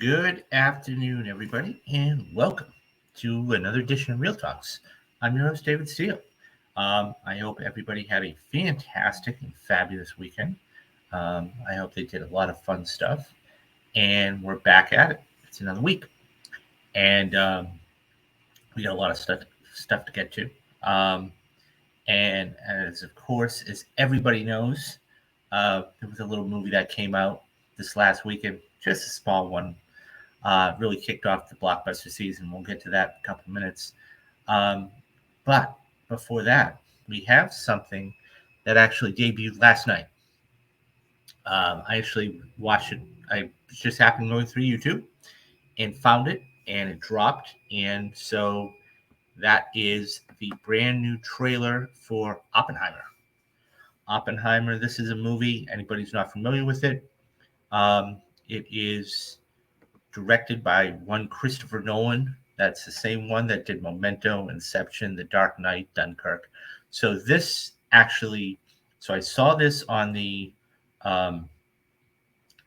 Good afternoon, everybody, and welcome to another edition of Real Talks. I'm your host, David Steele. I hope everybody had a fantastic and fabulous weekend. I hope they did a lot of fun stuff, and we're back at it. It's another week, and we got a lot of stuff to get to. Um, and as of course, as everybody knows, there was a little movie that came out this last weekend, just a small one. Really kicked off the blockbuster season. We'll get to that in a couple of minutes. Um, but before that, we have something that actually debuted last night. I actually watched it. I just happened going through YouTube and found it, and it dropped. And so that is the brand new trailer for Oppenheimer. Oppenheimer. This is a movie. Anybody who's not familiar with it, it is directed by one Christopher Nolan. That's the same one that did Memento, Inception, The Dark Knight, Dunkirk. So this actually, so I saw this on um,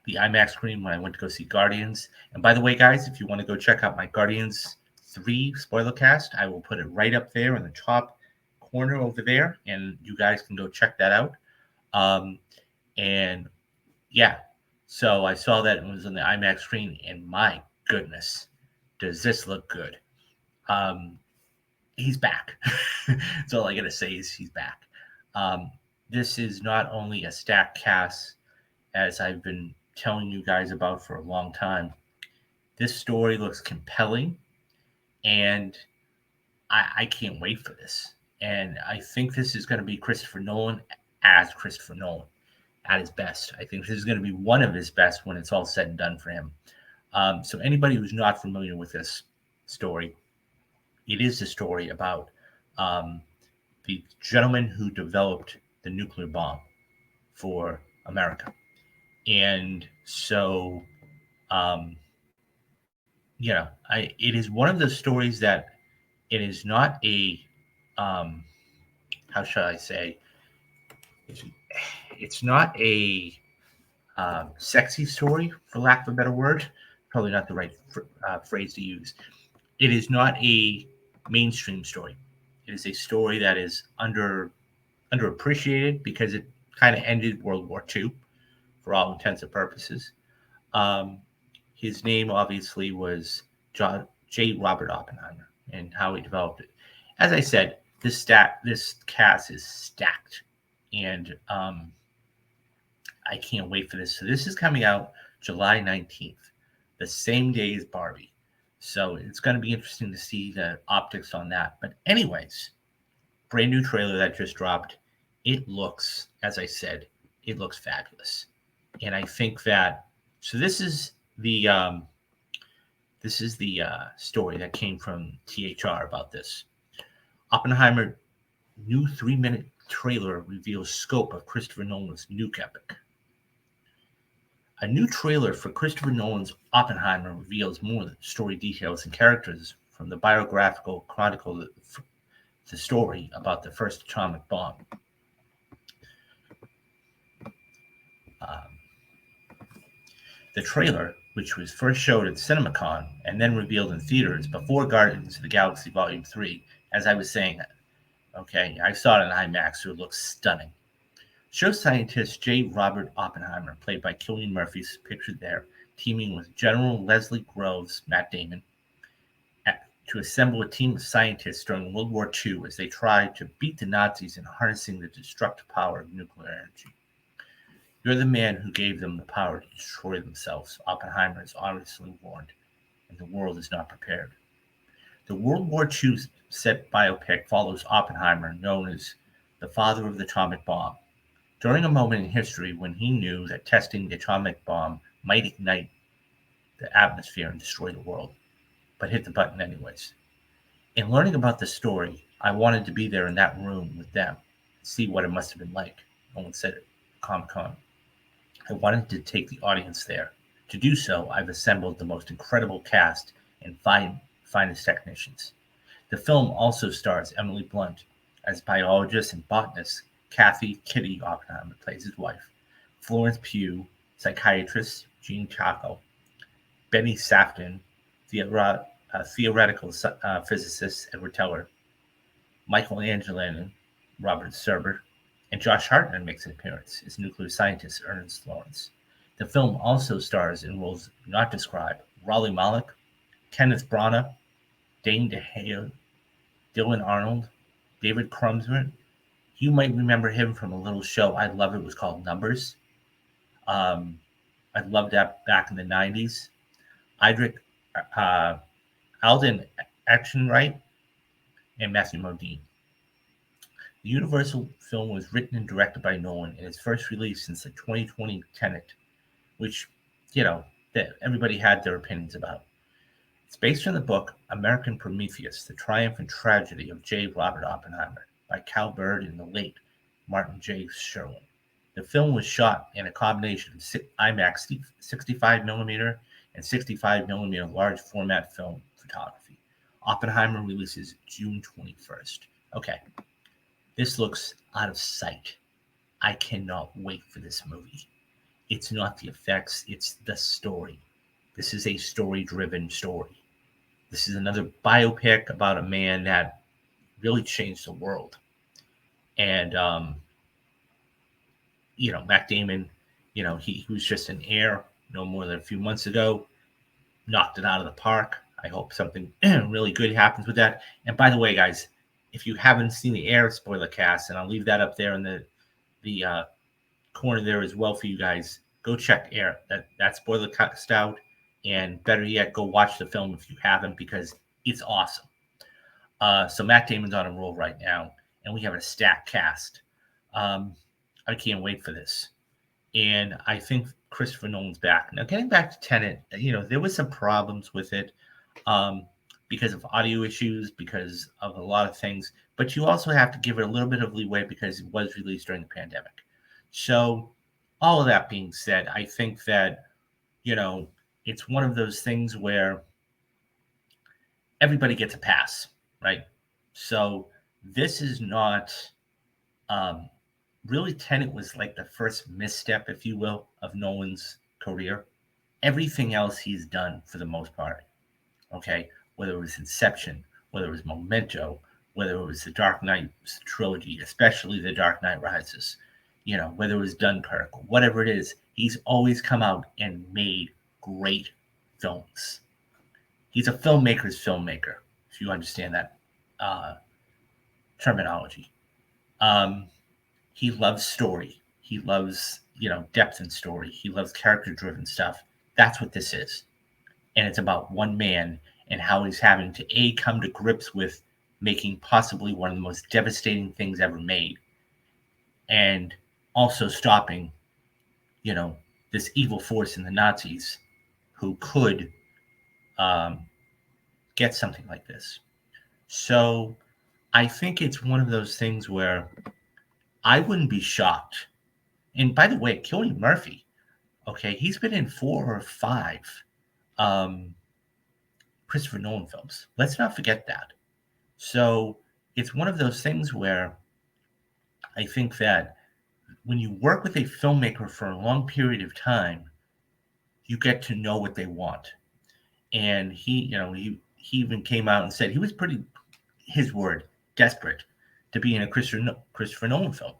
the IMAX screen when I went to go see Guardians. And by the way, guys, if you want to go check out my Guardians 3 spoiler cast, I will put it right up there in the top corner over there, and you guys can go check that out. Um, and yeah, so I saw that it was on the IMAX screen, and my goodness, does this look good? Um, he's back. That's all I gotta say is he's back. Um, this is not only a stacked cast, as I've been telling you guys about for a long time. This story looks compelling, and I can't wait for this. And I think this is going to be Christopher Nolan as Christopher Nolan at his best. I think this is going to be one of his best when it's all said and done for him. So anybody who's not familiar with this story, it is a story about um, the gentleman who developed the nuclear bomb for America. And so, um, it is one of the stories that it is not a, um, how should I say, it's, it's not a sexy story, for lack of a better word. Probably not the right phrase to use. It is not a mainstream story. It is a story that is underappreciated because it kind of ended World War II for all intents and purposes. Um, his name obviously was J. Robert Oppenheimer, and how he developed it. As I said, this cast is stacked, and I can't wait for this. So this is coming out July 19th, the same day as Barbie. So it's going to be interesting to see the optics on that. But anyways, brand new trailer that just dropped. It looks, as I said, it looks fabulous. And I think that, so this is the story that came from THR about this. Oppenheimer new 3-minute trailer reveals scope of Christopher Nolan's nuke epic. A new trailer for Christopher Nolan's Oppenheimer reveals more story details and characters from the biographical chronicle the story about the first atomic bomb. Um, the trailer, which was first showed at CinemaCon and then revealed in theaters before Guardians of the Galaxy Volume 3, as I was saying, okay, I saw it in IMAX, so it looks stunning. Show scientist J. Robert Oppenheimer, played by Cillian Murphy, is pictured there, teaming with General Leslie Groves, Matt Damon, to assemble a team of scientists during World War II as they tried to beat the Nazis in harnessing the destructive power of nuclear energy. You're the man who gave them the power to destroy themselves, Oppenheimer is obviously warned, and the world is not prepared. The World War II set biopic follows Oppenheimer, known as the father of the atomic bomb, during a moment in history when he knew that testing the atomic bomb might ignite the atmosphere and destroy the world, but hit the button anyways. In learning about the story, I wanted to be there in that room with them, see what it must have been like, Nolan said at Comic-Con. I wanted to take the audience there. To do so, I've assembled the most incredible cast and finest technicians. The film also stars Emily Blunt as biologist and botanist Kathy Kitty Oppenheimer plays his wife, Florence Pugh, psychiatrist Jean Chaco, Benny Safdie, theoretical physicist Edward Teller, Michael Angelin, Robert Serber, and Josh Hartnett makes an appearance as nuclear scientist Ernest Lawrence. The film also stars in roles not described Raleigh Malek, Kenneth Branagh, Dane DeHaan, Dylan Arnold, David Krumsman. You might remember him from a little show I love. It was called Numbers. I loved that back in the 90s. Idric uh, Alden Actionwright and Matthew Modine. The Universal film was written and directed by Nolan and its first release since the 2020 Tenet, which, that everybody had their opinions about. It's based on the book American Prometheus, The Triumph and Tragedy of J. Robert Oppenheimer by Cal Bird and the late Martin J. Sherwin. The film was shot in a combination of IMAX 65mm and 65mm large format film photography. Oppenheimer releases June 21st. Okay, this looks out of sight. I cannot wait for this movie. It's not the effects, it's the story. This is a story-driven story. This is another biopic about a man that really changed the world. And, Matt Damon, he was just an heir no more than a few months ago, knocked it out of the park. I hope something really good happens with that. And by the way, guys, if you haven't seen the Air spoiler cast, and I'll leave that up there in the corner there as well for you guys, go check Air. That spoiler cast out. And better yet, go watch the film if you haven't, because it's awesome. So Matt Damon's on a roll right now, and we have a stacked cast. I can't wait for this. And I think Christopher Nolan's back. Now, getting back to Tenet, there was some problems with it because of audio issues, because of a lot of things. But you also have to give it a little bit of leeway because it was released during the pandemic. So all of that being said, I think that, it's one of those things where everybody gets a pass, right? So this is not really. Tenet was like the first misstep, if you will, of Nolan's career. Everything else he's done for the most part, okay, whether it was Inception, whether it was Memento, whether it was the Dark Knight trilogy, especially the Dark Knight Rises, whether it was Dunkirk, whatever it is, he's always come out and made great films. He's a filmmaker's filmmaker, if you understand that terminology. He loves story. He loves, depth and story. He loves character-driven stuff. That's what this is. And it's about one man and how he's having to, come to grips with making possibly one of the most devastating things ever made. And also stopping, this evil force in the Nazis who could get something like this. So I think it's one of those things where I wouldn't be shocked. And by the way, Cillian Murphy, okay, he's been in 4 or 5 Christopher Nolan films. Let's not forget that. So it's one of those things where I think that when you work with a filmmaker for a long period of time, you get to know what they want. And he even came out and said he was pretty, his word, desperate to be in a Christopher Nolan film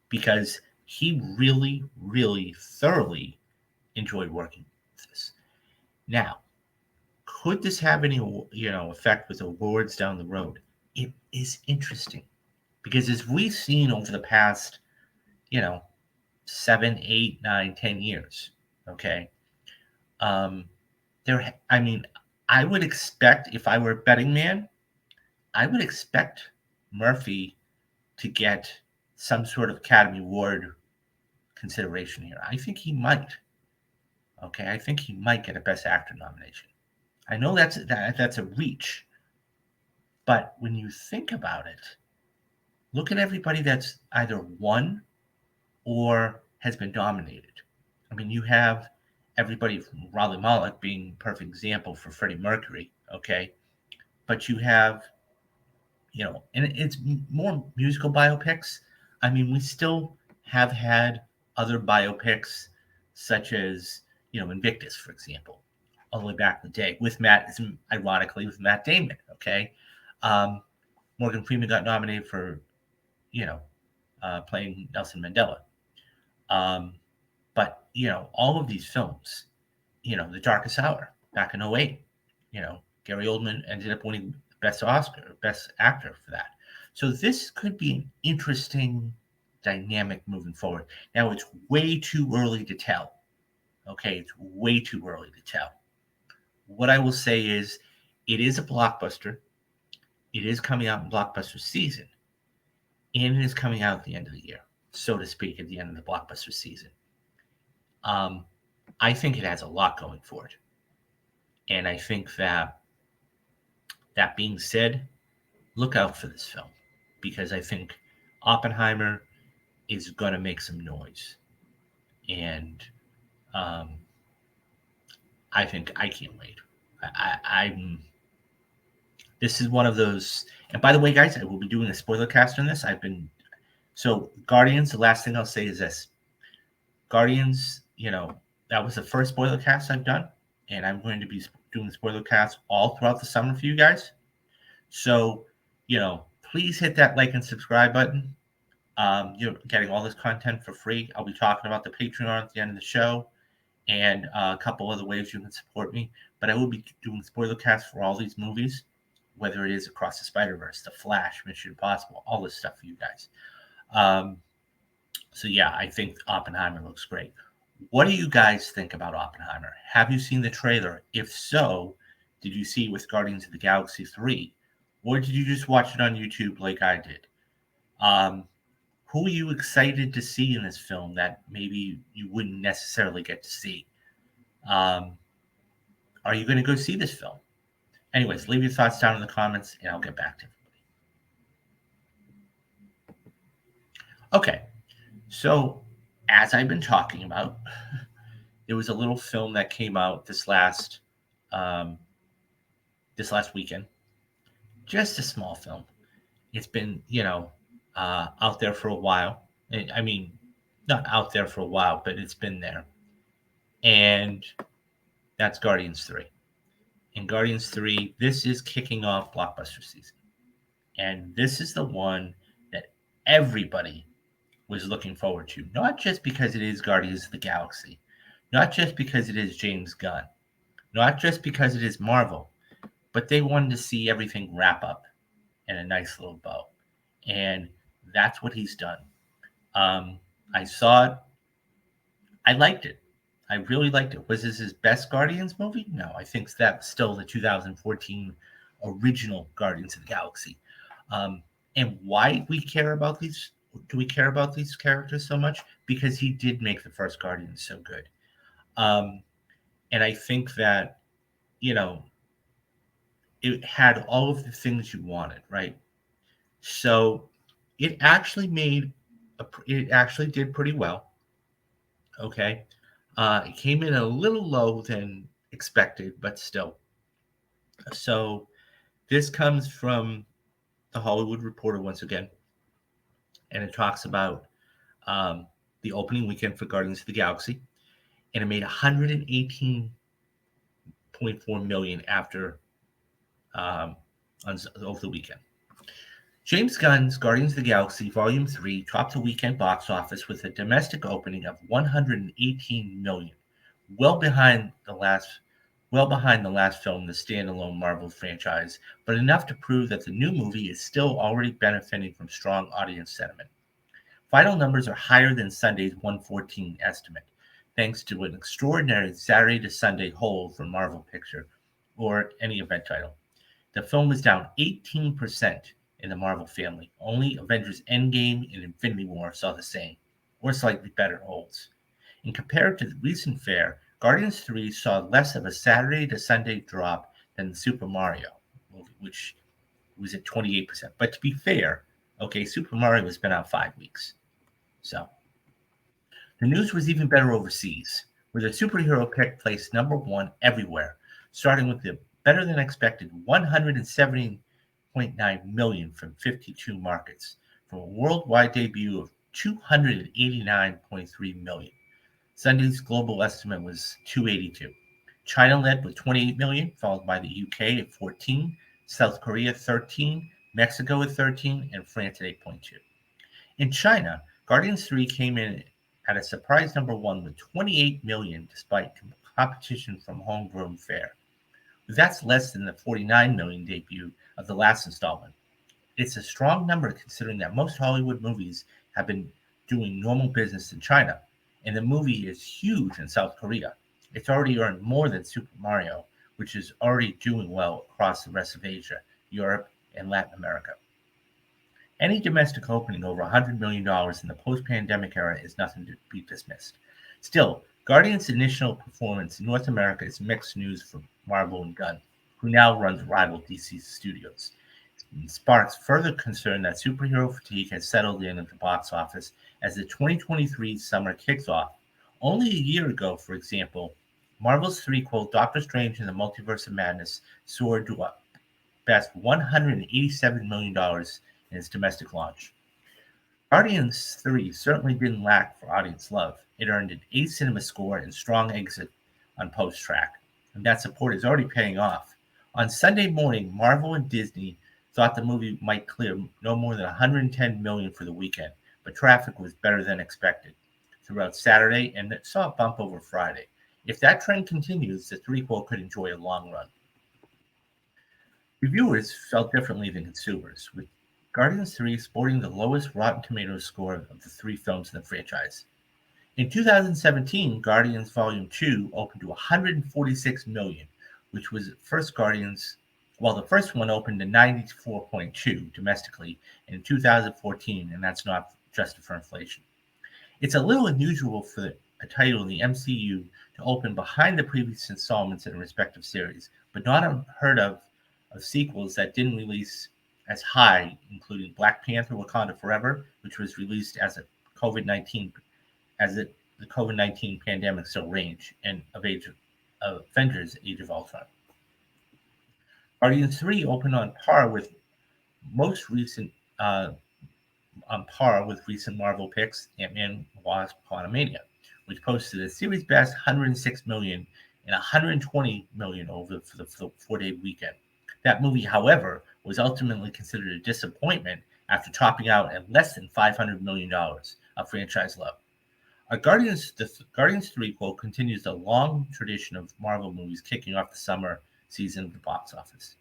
because he really, really thoroughly enjoyed working with this. Now, could this have any, effect with awards down the road? It is interesting because as we've seen over the past, 7, 8, 9, 10 years, okay, I would expect, if I were a betting man, I would expect Murphy to get some sort of Academy Award consideration here. I think he might. Okay, I think he might get a Best Actor nomination. I know that's a reach, but when you think about it, look at everybody that's either won or has been nominated. I mean, you have everybody from Raleigh Malek being a perfect example for Freddie Mercury, okay? But you have, and it's more musical biopics. I mean, we still have had other biopics such as, Invictus, for example. all the way back in the day with ironically, with Matt Damon. Okay. Morgan Freeman got nominated for, playing Nelson Mandela. But, all of these films, The Darkest Hour back in 08, Gary Oldman ended up winning Best Actor for that. So this could be an interesting dynamic moving forward. Now, it's way too early to tell. Okay, it's way too early to tell. What I will say is it is a blockbuster. It is coming out in blockbuster season. And it is coming out at the end of the year, so to speak, at the end of the blockbuster season. I think it has a lot going for it. And I think that being said, look out for this film, because I think Oppenheimer is going to make some noise. And I think I can't wait. I'm. This is one of those. And by the way, guys, I will be doing a spoiler cast on this. So Guardians. The last thing I'll say is this: Guardians. That was the first spoiler cast I've done, and I'm going to be doing spoiler casts all throughout the summer for you guys. So, please hit that like and subscribe button. You're getting all this content for free. I'll be talking about the Patreon at the end of the show, and a couple other ways you can support me. But I will be doing spoiler casts for all these movies, whether it is Across the Spider-Verse, The Flash, Mission Impossible, all this stuff for you guys. So yeah, I think Oppenheimer looks great. What do you guys think about Oppenheimer? Have you seen the trailer? If so, did you see it with Guardians of the Galaxy 3? Or did you just watch it on YouTube like I did? Who are you excited to see in this film that maybe you wouldn't necessarily get to see? Are you going to go see this film? Anyways, leave your thoughts down in the comments, and I'll get back to everybody. Okay, so as I've been talking about, there was a little film that came out this last weekend. Just a small film. It's been, out there for a while. I mean, not out there for a while, but it's been there. And that's Guardians 3. In Guardians 3, this is kicking off blockbuster season. And this is the one that everybody was looking forward to. Not just because it is Guardians of the Galaxy. Not just because it is James Gunn. Not just because it is Marvel. But they wanted to see everything wrap up in a nice little bow. And that's what he's done. I saw it. I liked it. I really liked it. Was this his best Guardians movie? No, I think that's still the 2014 original Guardians of the Galaxy. And why we care about these? Do we care about these characters so much? Because he did make the first Guardians so good. And I think that, it had all of the things you wanted, right? So it actually did pretty well. Okay. It came in a little low than expected, but still. So this comes from the Hollywood Reporter once again, and it talks about the opening weekend for Guardians of the Galaxy, and it made $118.4 million after over the weekend. James Gunn's Guardians of the Galaxy Volume 3 topped the weekend box office with a domestic opening of $118 million, well behind the last film in the standalone Marvel franchise, but enough to prove that the new movie is still already benefiting from strong audience sentiment. Final numbers are higher than Sunday's 114 estimate, thanks to an extraordinary Saturday to Sunday hold for Marvel Picture or any event title. The film was down 18% in the Marvel family. Only Avengers Endgame and Infinity War saw the same, or slightly better holds. And compared to the recent fare, Guardians 3 saw less of a Saturday to Sunday drop than the Super Mario movie, which was at 28%. But to be fair, Super Mario has been out 5 weeks. So the news was even better overseas, where the superhero pick placed number one everywhere, starting with the better than expected $170.9 million from 52 markets, from a worldwide debut of $289.3 million. Sunday's global estimate was $282. China led with 28 million, followed by the UK at 14, South Korea 13, Mexico at 13, and France at 8.2. In China, Guardians 3 came in at a surprise number 1 with 28 million despite competition from homegrown fare. That's less than the 49 million debut of the last installment. It's a strong number considering that most Hollywood movies have been doing normal business in China, and the movie is huge in South Korea. It's already earned more than Super Mario, which is already doing well across the rest of Asia, Europe, and Latin America. Any domestic opening over $100 million in the post-pandemic era is nothing to be dismissed. Still, Guardian's initial performance in North America is mixed news for Marvel and Gunn, who now runs rival DC Studios. It sparks further concern that superhero fatigue has settled in at the box office as the 2023 summer kicks off. Only a year ago, for example, Marvel's threequel Doctor Strange and the Multiverse of Madness soared to a best $187 million in its domestic launch. Guardians 3 certainly didn't lack for audience love. It earned an A cinema score and strong exit on post-track, and that support is already paying off. On Sunday morning, Marvel and Disney thought the movie might clear no more than 110 million for the weekend, but traffic was better than expected throughout Saturday, and it saw a bump over Friday. If that trend continues, the threequel could enjoy a long run. Reviewers felt differently than consumers, with Guardians 3 sporting the lowest Rotten Tomatoes score of the three films in the franchise. In 2017, Guardians Volume 2 opened to 146 million, which was the first Guardians, while the first one opened to 94.2 domestically in 2014, and that's not adjusted for inflation. It's a little unusual for a title in the MCU to open behind the previous installments in a respective series, but not unheard of sequels that didn't release as high, including Black Panther: Wakanda Forever, which was released as a COVID-19 the COVID-19 pandemic still raged, and Avengers: Age of Ultron. Guardians 3 opened on par with recent Marvel picks, Ant-Man, Wasp, Quantumania, which posted a series best 106 million and 120 million for the 4-day weekend. That movie, however, was ultimately considered a disappointment after topping out at less than $500 million of franchise love. The Guardians 3 continues the long tradition of Marvel movies kicking off the summer season of the box office.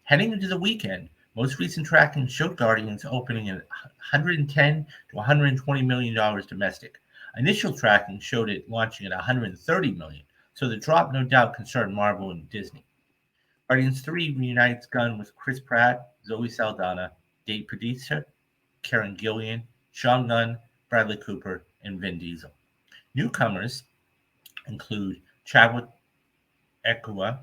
Heading into the weekend, most recent tracking showed Guardians opening at $110 to $120 million domestic. Initial tracking showed it launching at $130 million, so the drop no doubt concerned Marvel and Disney. Guardians 3 reunites Gunn with Chris Pratt, Zoe Saldana, Dave Bautista, Karen Gillan, Sean Gunn, Bradley Cooper, and Vin Diesel. Newcomers include Chadwick Boseman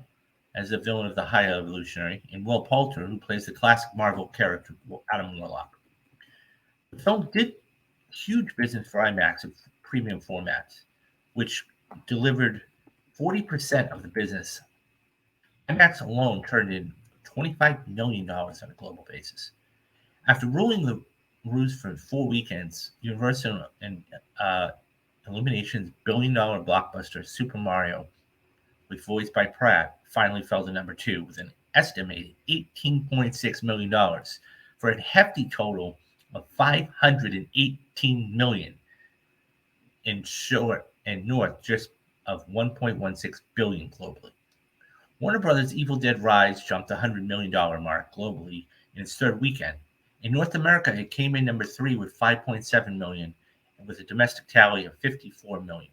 as the villain of the High Evolutionary, and Will Poulter, who plays the classic Marvel character Adam Warlock. The film did huge business for IMAX and premium formats, which delivered 40% of the business. IMAX alone turned in $25 million on a global basis. After ruling the roost for 4 weekends, Universal and Illumination's billion-dollar blockbuster Super Mario, with voice by Pratt, finally fell to number 2 with an estimated $18.6 million for a hefty total of $518 million in short and north just of $1.16 billion globally. Warner Brothers' Evil Dead Rise jumped the $100 million mark globally in its third weekend. In North America, it came in number 3 with $5.7 million and with a domestic tally of $54 million.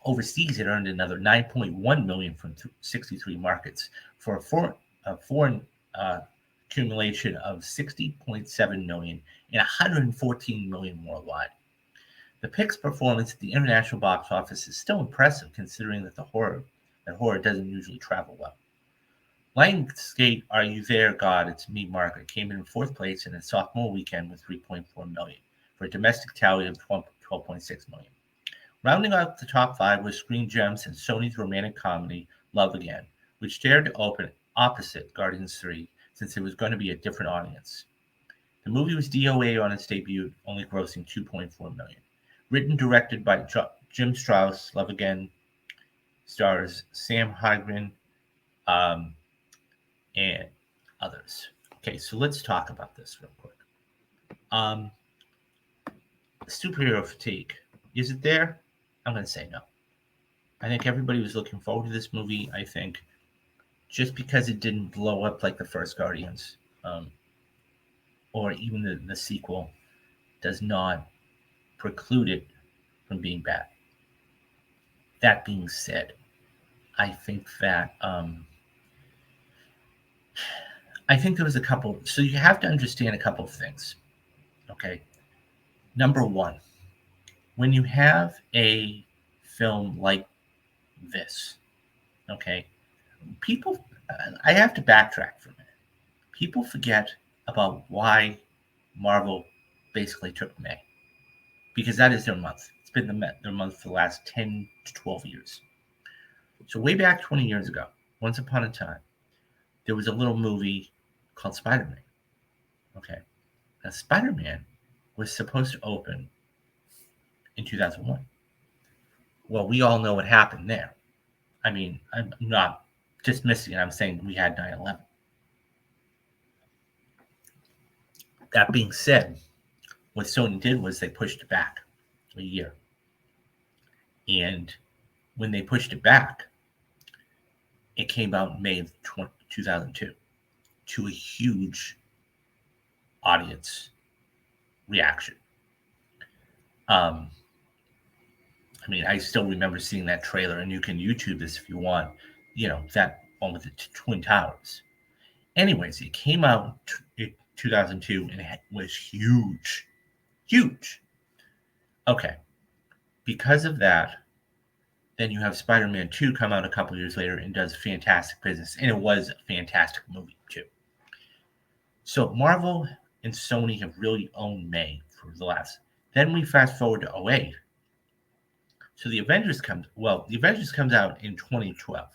Overseas, it earned another $9.1 million from 63 markets for a foreign accumulation of $60.7 million and $114 million worldwide. The Pix's performance at the international box office is still impressive considering that horror doesn't usually travel well. Lionsgate Are You There, God? It's Me, Margaret came in 4th place in its sophomore weekend with $3.4 million for a domestic tally of $12.6 million. Rounding out the top 5 was Screen Gems and Sony's romantic comedy Love Again, which dared to open opposite Guardians 3 since it was going to be a different audience. The movie was DOA on its debut, only grossing $2.4 million. Written and directed by Jim Strauss, Love Again stars Sam Hagman, and others. Okay, so let's talk about this real quick. Um, Superhero fatigue. Is it there? I'm going to say no. I think everybody was looking forward to this movie. I think just because it didn't blow up like the first Guardians, or even the sequel, does not preclude it from being bad. That being said, I think that I think there was a couple. So you have to understand a couple of things. Okay, number one, when you have a film like this, okay, people, I have to backtrack for a minute. People forget about why Marvel basically took May, because that is their month. It's been their month for the last 10 to 12 years. So, way back 20 years ago, once upon a time, there was a little movie called Spider Man. Okay. Now, Spider Man was supposed to open in 2001. Well, we all know what happened there. I mean, I'm not dismissing it. I'm saying we had 9/11. That being said, what Sony did was they pushed it back a year. And when they pushed it back, it came out in May of 2002 to a huge audience reaction. I mean, I still remember seeing that trailer, and you can YouTube this if you want, that one with the Twin Towers. Anyways, it came out in 2002 and it was huge. Huge. Okay. Because of that, then you have Spider-Man 2 come out a couple years later and does fantastic business. And it was a fantastic movie, too. So Marvel and Sony have really owned May for the last. Then we fast forward to 08. So the Avengers comes out in 2012.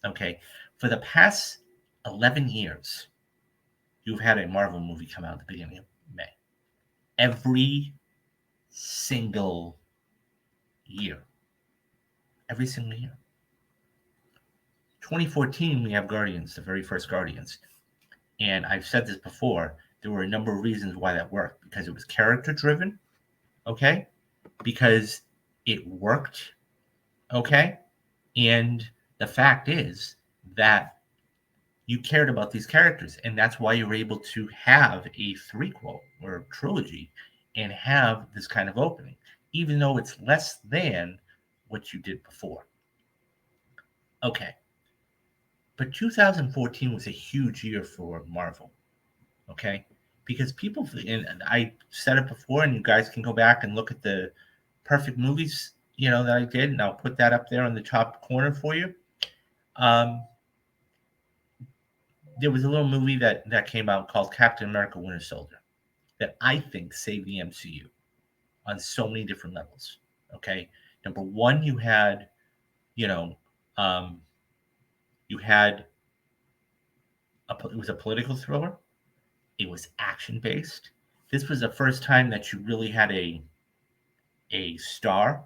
Okay. For the past 11 years, you've had a Marvel movie come out at the beginning of May. Every single year. Every single year. 2014, we have Guardians, the very first Guardians. And I've said this before, there were a number of reasons why that worked. Because it was character driven, okay? Because it worked, okay? And the fact is that you cared about these characters. And that's why you were able to have a threequel or a trilogy and have this kind of opening, even though it's less than what you did before. Okay. But 2014 was a huge year for Marvel, okay? Because people, and I said it before, and you guys can go back and look at the perfect movies, that I did, and I'll put that up there in the top corner for you. There was a little movie that came out called Captain America Winter Soldier that I think saved the MCU on so many different levels, okay? Number one, you had, you had it was a political thriller. It was action based. This was the first time that you really had a star,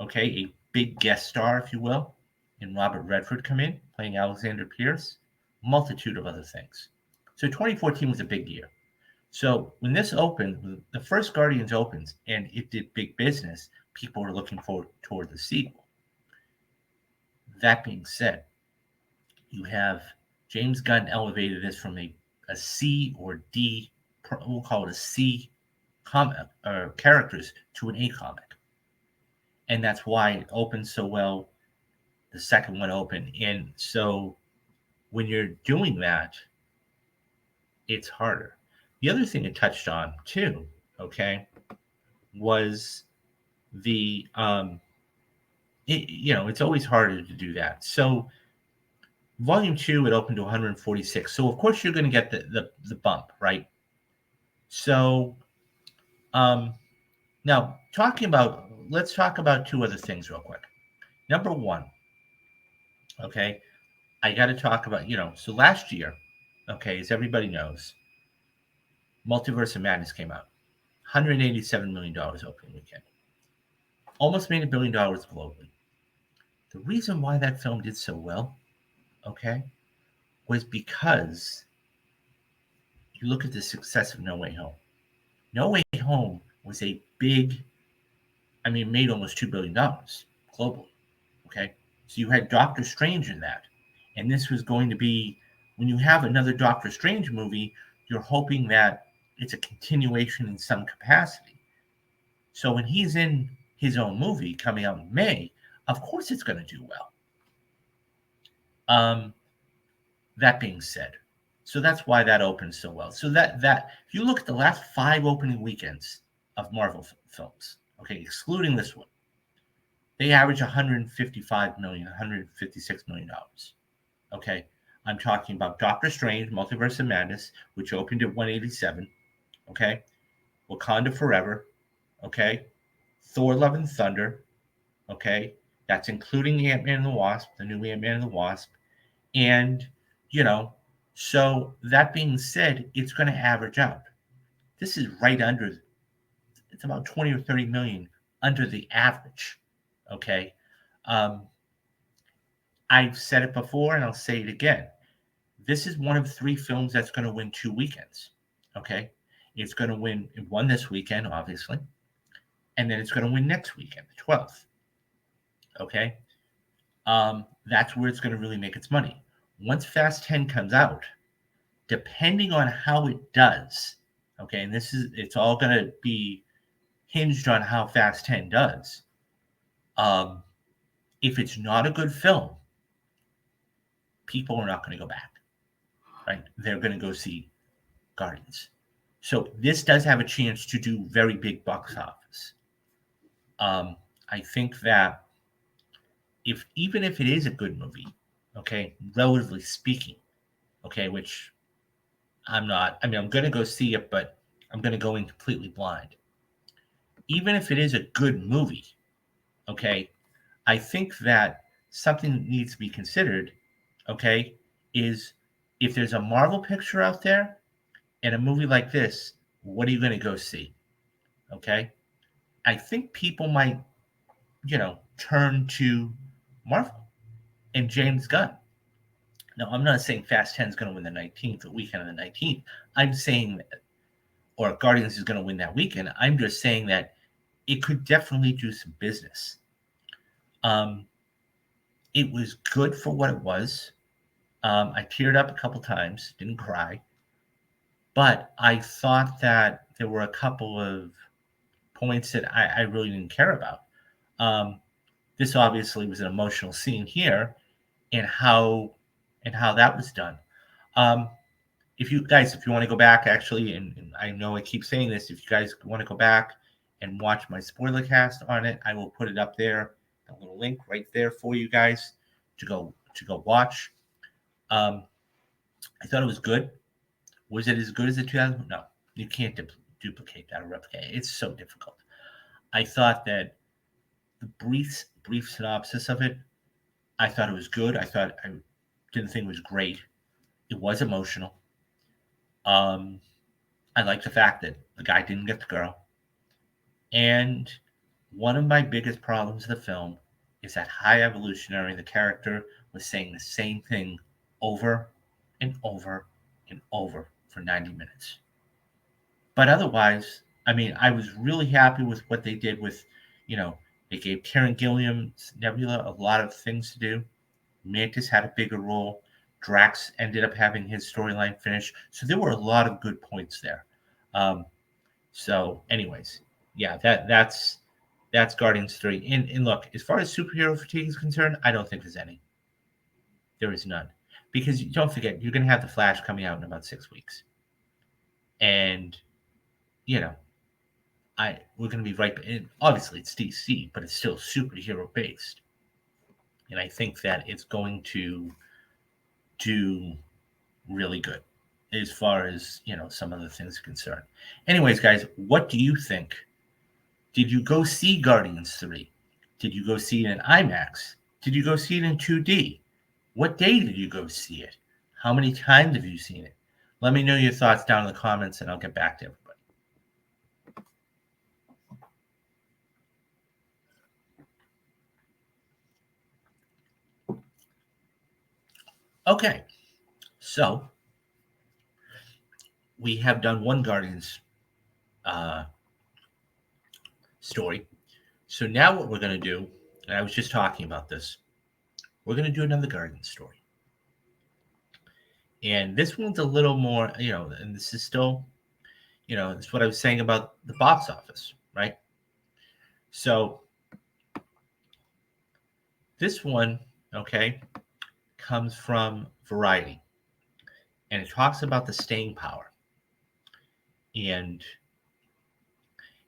okay, a big guest star, if you will, in Robert Redford come in playing Alexander Pierce, multitude of other things. So 2014 was a big year. So when this opened, the first Guardians opens and it did big business, people were looking forward toward the sequel. That being said, you have James Gunn elevated this from a C or D, we'll call it a C comic or characters to an A comic. And that's why it opened so well. The second one opened. And so when you're doing that, it's harder. The other thing it touched on too, okay, was the it's always harder to do that. So volume 2, it opened to 146. So of course you're going to get the bump, right? So now let's talk about two other things real quick. Number one, okay, I got to talk about, so last year, okay, as everybody knows, Multiverse of Madness came out. $187 million opening weekend. Almost made $1 billion globally. The reason why that film did so well, okay, was because you look at the success of No Way Home. No Way Home was a big, I mean, it made almost $2 billion globally, okay? So you had Doctor Strange in that. And this was going to be, when you have another Doctor Strange movie, you're hoping that it's a continuation in some capacity. So when he's in his own movie coming out in May, of course it's going to do well. That being said, so that's why that opened so well. So that if you look at the last 5 opening weekends of Marvel films, okay, excluding this one, they average 155 million, 156 million dollars. Okay, I'm talking about Doctor Strange, Multiverse of Madness, which opened at 187. Okay, Wakanda Forever. Okay, Thor: Love and Thunder. Okay, that's including Ant-Man and the Wasp, the new Ant-Man and the Wasp, and you know, so that being said, it's going to average out. This is right under, it's about 20 or 30 million under the average. Okay. Um, I've said it before and I'll say it again. This is one of 3 films that's going to win 2 weekends. Okay. It's going to win one this weekend, obviously, and then it's going to win next weekend, the 12th. Okay. That's where it's going to really make its money. Once Fast 10 comes out, depending on how it does, okay, and it's all going to be hinged on how Fast 10 does. If it's not a good film, people are not going to go back, right? They're going to go see Guardians. So this does have a chance to do very big box office. I think that even if it is a good movie, okay, relatively speaking, okay, which I'm not, I mean, I'm going to go see it, but I'm going to go in completely blind. Even if it is a good movie, okay, I think that something that needs to be considered, okay, is if there's a Marvel picture out there and a movie like this, what are you going to go see? Okay. I think people might, turn to Marvel and James Gunn. Now, I'm not saying Fast 10 is going to win the 19th, the weekend of the 19th. I'm saying, or Guardians is going to win that weekend. I'm just saying that it could definitely do some business. It was good for what it was. I teared up a couple times, didn't cry, but I thought that there were a couple of points that I really didn't care about. This obviously was an emotional scene here, and how that was done. If you want to go back, actually, and I know I keep saying this, if you guys want to go back and watch my spoiler cast on it, I will put it up there, a little link right there for you guys to go watch. I thought it was good. Was it as good as the 2000? No, you can't duplicate that or replicate it. It's so difficult. I thought that the brief synopsis of it, I thought it was good. I didn't think it was great. It was emotional. I like the fact that the guy didn't get the girl. And one of my biggest problems of the film is that High Evolutionary, the character, was saying the same thing over and over and over for 90 minutes. But otherwise, I mean, I was really happy with what they did with, they gave Karen Gilliam's Nebula a lot of things to do. Mantis had a bigger role. Drax ended up having his storyline finished. So there were a lot of good points there. So, anyways, yeah, that's Guardians 3. And look, as far as superhero fatigue is concerned, I don't think there's any. There is none. Because don't forget, you're going to have The Flash coming out in about 6 weeks. And, we're going to be right. And obviously, it's DC, but it's still superhero based. And I think that it's going to do really good as far as, some of the things are concerned. Anyways, guys, what do you think? Did you go see Guardians 3? Did you go see it in IMAX? Did you go see it in 2D? What day did you go see it? How many times have you seen it? Let me know your thoughts down in the comments and I'll get back to everybody. Okay, so we have done one Guardians uh, story. So now what we're going to do, and I was just talking about this, we're going to do another Guardians story. And this one's a little more, and this is still, it's what I was saying about the box office, right? So this one, okay, comes from Variety, and it talks about the staying power. And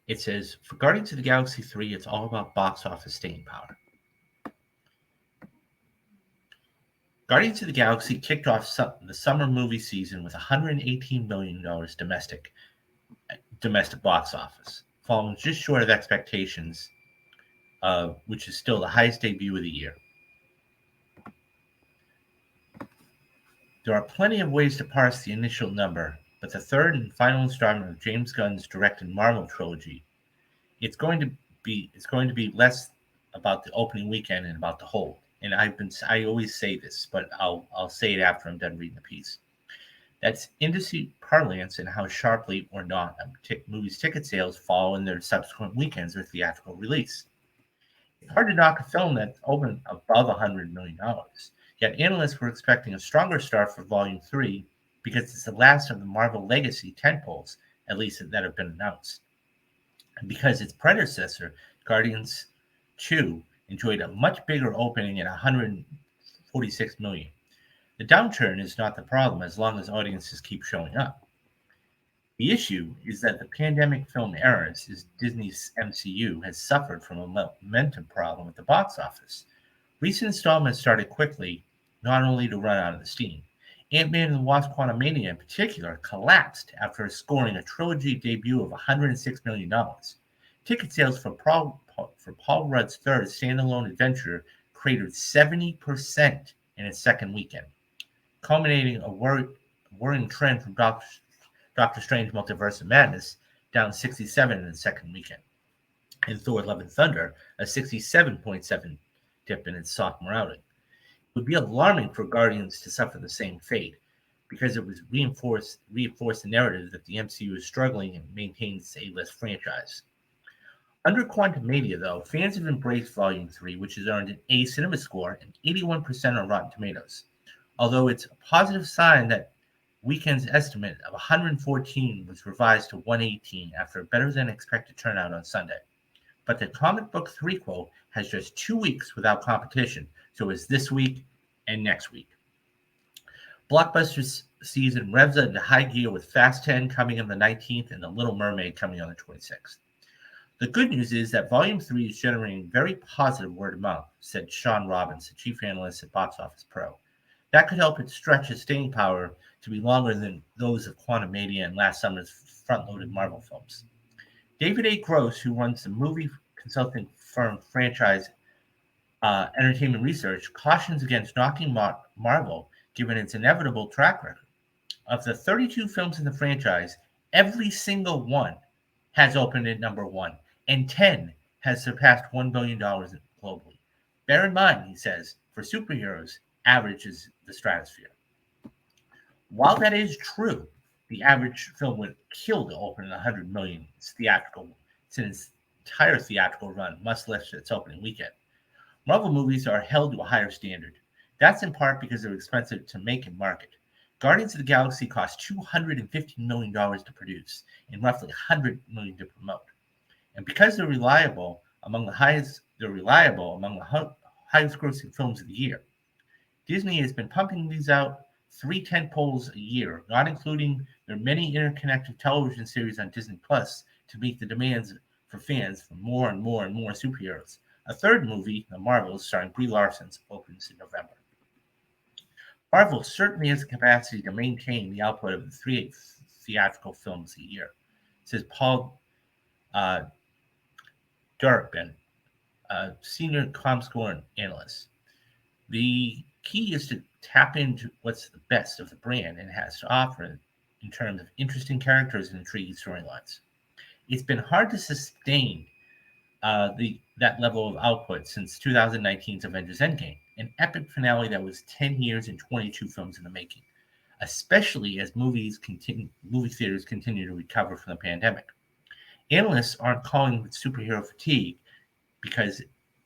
it says, for Guardians of the Galaxy 3, it's all about box office staying power. Guardians of the Galaxy kicked off the summer movie season with $118 million domestic box office, falling just short of expectations, which is still the highest debut of the year. There are plenty of ways to parse the initial number, but the third and final installment of James Gunn's directed Marvel trilogy, it's going to be less about the opening weekend and about the whole. And I always say this, but I'll say it after I'm done reading the piece. That's industry parlance and how sharply or not movies' ticket sales fall in their subsequent weekends or theatrical release. It's hard to knock a film that opened above $100 million. Yet analysts were expecting a stronger start for Volume 3 because it's the last of the Marvel Legacy tentpoles, at least that have been announced. And because its predecessor, Guardians 2, enjoyed a much bigger opening at $146 million. The downturn is not the problem as long as audiences keep showing up. The issue is that the pandemic film eras is Disney's MCU has suffered from a momentum problem at the box office. Recent installments started quickly, not only to run out of steam. Ant-Man and the Wasp: Quantumania in particular collapsed after scoring a trilogy debut of $106 million. Ticket sales for Paul Rudd's third standalone adventure cratered 70% in its second weekend, culminating a worrying trend from Doctor Strange Multiverse of Madness, down 67 in the second weekend, and Thor: Love and Thunder, a 67.7 dip in its sophomore outing. It would be alarming for Guardians to suffer the same fate, because it was reinforced the narrative that the MCU is struggling and maintains a A-list franchise. Under Quantumania, though, fans have embraced Volume 3, which has earned an A Cinema score and 81% on Rotten Tomatoes, although it's a positive sign that weekend's estimate of 114 was revised to 118 after a better-than-expected turnout on Sunday. But the comic book threequel has just 2 weeks without competition, so it's this week and next week. Blockbuster season revs into high gear with Fast 10 coming on the 19th and The Little Mermaid coming on the 26th. The good news is that Volume 3 is generating very positive word of mouth, said Sean Robbins, the chief analyst at Box Office Pro. That could help it stretch its staying power to be longer than those of Quantumania and last summer's front-loaded Marvel films. David A. Gross, who runs the movie consulting firm Franchise Entertainment Research, cautions against knocking Marvel given its inevitable track record. Of the 32 films in the franchise, every single one has opened at number one, and 10 has surpassed $1 billion globally. Bear in mind, he says, for superheroes, average is the stratosphere. While that is true, the average film would kill to open 100 million since entire theatrical run, much less its opening weekend. Marvel movies are held to a higher standard. That's in part because they're expensive to make and market. Guardians of the Galaxy cost $250 million to produce and roughly $100 million to promote. And because they're reliable among the highest grossing films of the year. Disney has been pumping these out 3 tentpoles a year, not including their many interconnected television series on Disney Plus, to meet the demands for fans for more and more and more superheroes. A third movie, The Marvels, starring Brie Larson, opens in November. Marvel certainly has the capacity to maintain the output of the 3 theatrical films a year, says Paul Durbin, a senior ComScore analyst. The key is to tap into what's the best of the brand and has to offer in terms of interesting characters and intriguing storylines. It's been hard to sustain the that level of output since 2019's Avengers Endgame, an epic finale that was 10 years and 22 films in the making, especially as movie theaters continue to recover from the pandemic. Analysts aren't calling it superhero fatigue because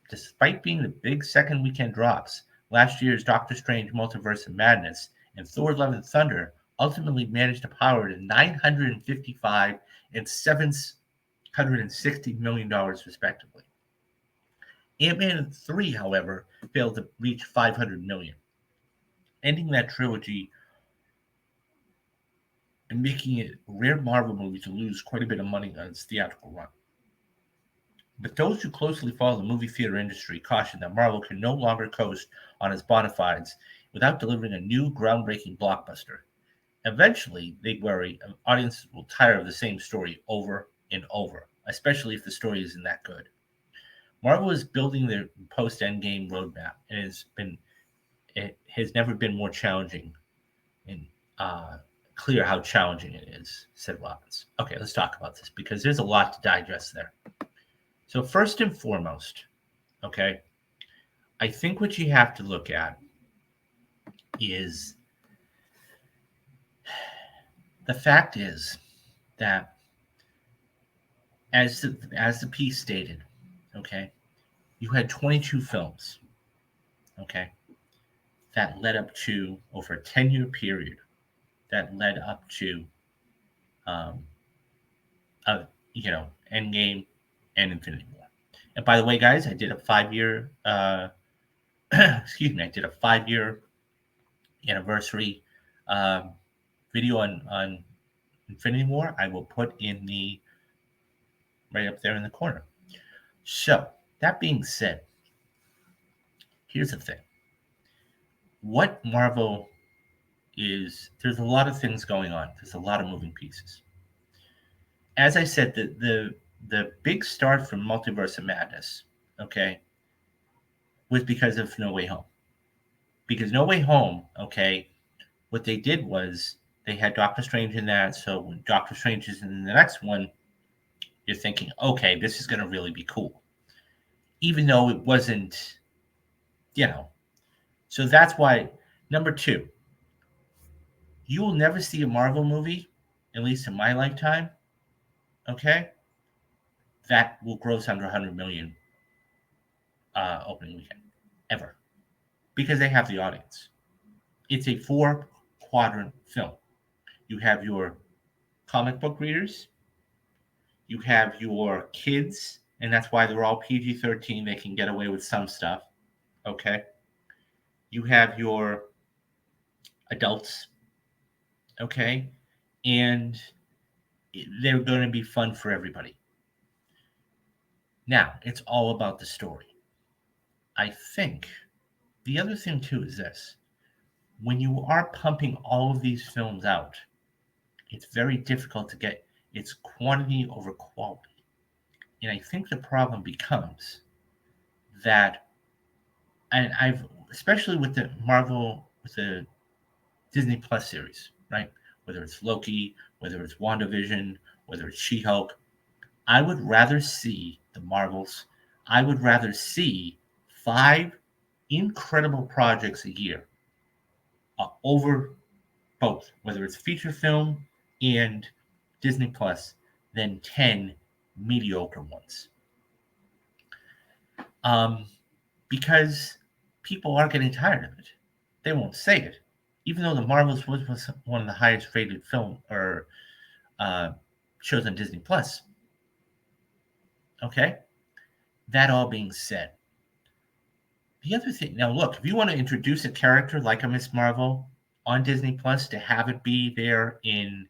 despite being the big second weekend drops, last year's Doctor Strange Multiverse of Madness and Thor Love and Thunder ultimately managed to power to $955 and $760 million respectively. Ant-Man 3, however, failed to reach $500 million, ending that trilogy and making it a rare Marvel movie to lose quite a bit of money on its theatrical run. But those who closely follow the movie theater industry caution that Marvel can no longer coast on its bona fides without delivering a new groundbreaking blockbuster. Eventually, they worry, audiences will tire of the same story over and over, especially if the story isn't that good. Marvel is building their post-Endgame roadmap, and it has never been more challenging and clear how challenging it is, said Robbins. Okay, let's talk about this because there's a lot to digest there. So first and foremost, okay, I think what you have to look at is the fact is that as the piece stated, okay, you had 22 films, okay, that led up to over a 10-year period that led up to um, Endgame and Infinity War. And by the way, guys, I did a 5-year excuse me, I did a 5-year anniversary um, video on Infinity War. I will put in the right up there in the corner. So that being said, here's the thing. What Marvel there's a lot of things going on. There's a lot of moving pieces. As I said, the big start from Multiverse of Madness, okay, was because of No Way Home. Because No Way Home, okay, what they did was they had Doctor Strange in that. So when Doctor Strange is in the next one, you're thinking, okay, this is going to really be cool. Even though it wasn't, So that's why, number two, you will never see a Marvel movie, at least in my lifetime, okay, that will gross under 100 million opening weekend, ever. Because they have the audience. It's a 4-quadrant film. You have your comic book readers, you have your kids, and that's why they're all PG-13. They can get away with some stuff, okay? You have your adults, okay? And they're going to be fun for everybody. Now, it's all about the story. I think the other thing, too, is this. When you are pumping all of these films out, it's very difficult to get its quantity over quality. And I think the problem becomes that, and especially with the Disney Plus series, right? Whether it's Loki, whether it's WandaVision, whether it's She-Hulk, I would rather see the Marvels. I would rather see 5 incredible projects a year over both, whether it's feature film and Disney Plus, than 10 mediocre ones. Because people are getting tired of it. They won't say it, even though the Marvels was one of the highest rated film or shows on Disney Plus. Okay, that all being said, the other thing now, look, if you want to introduce a character like a Miss Marvel on Disney Plus to have it be there in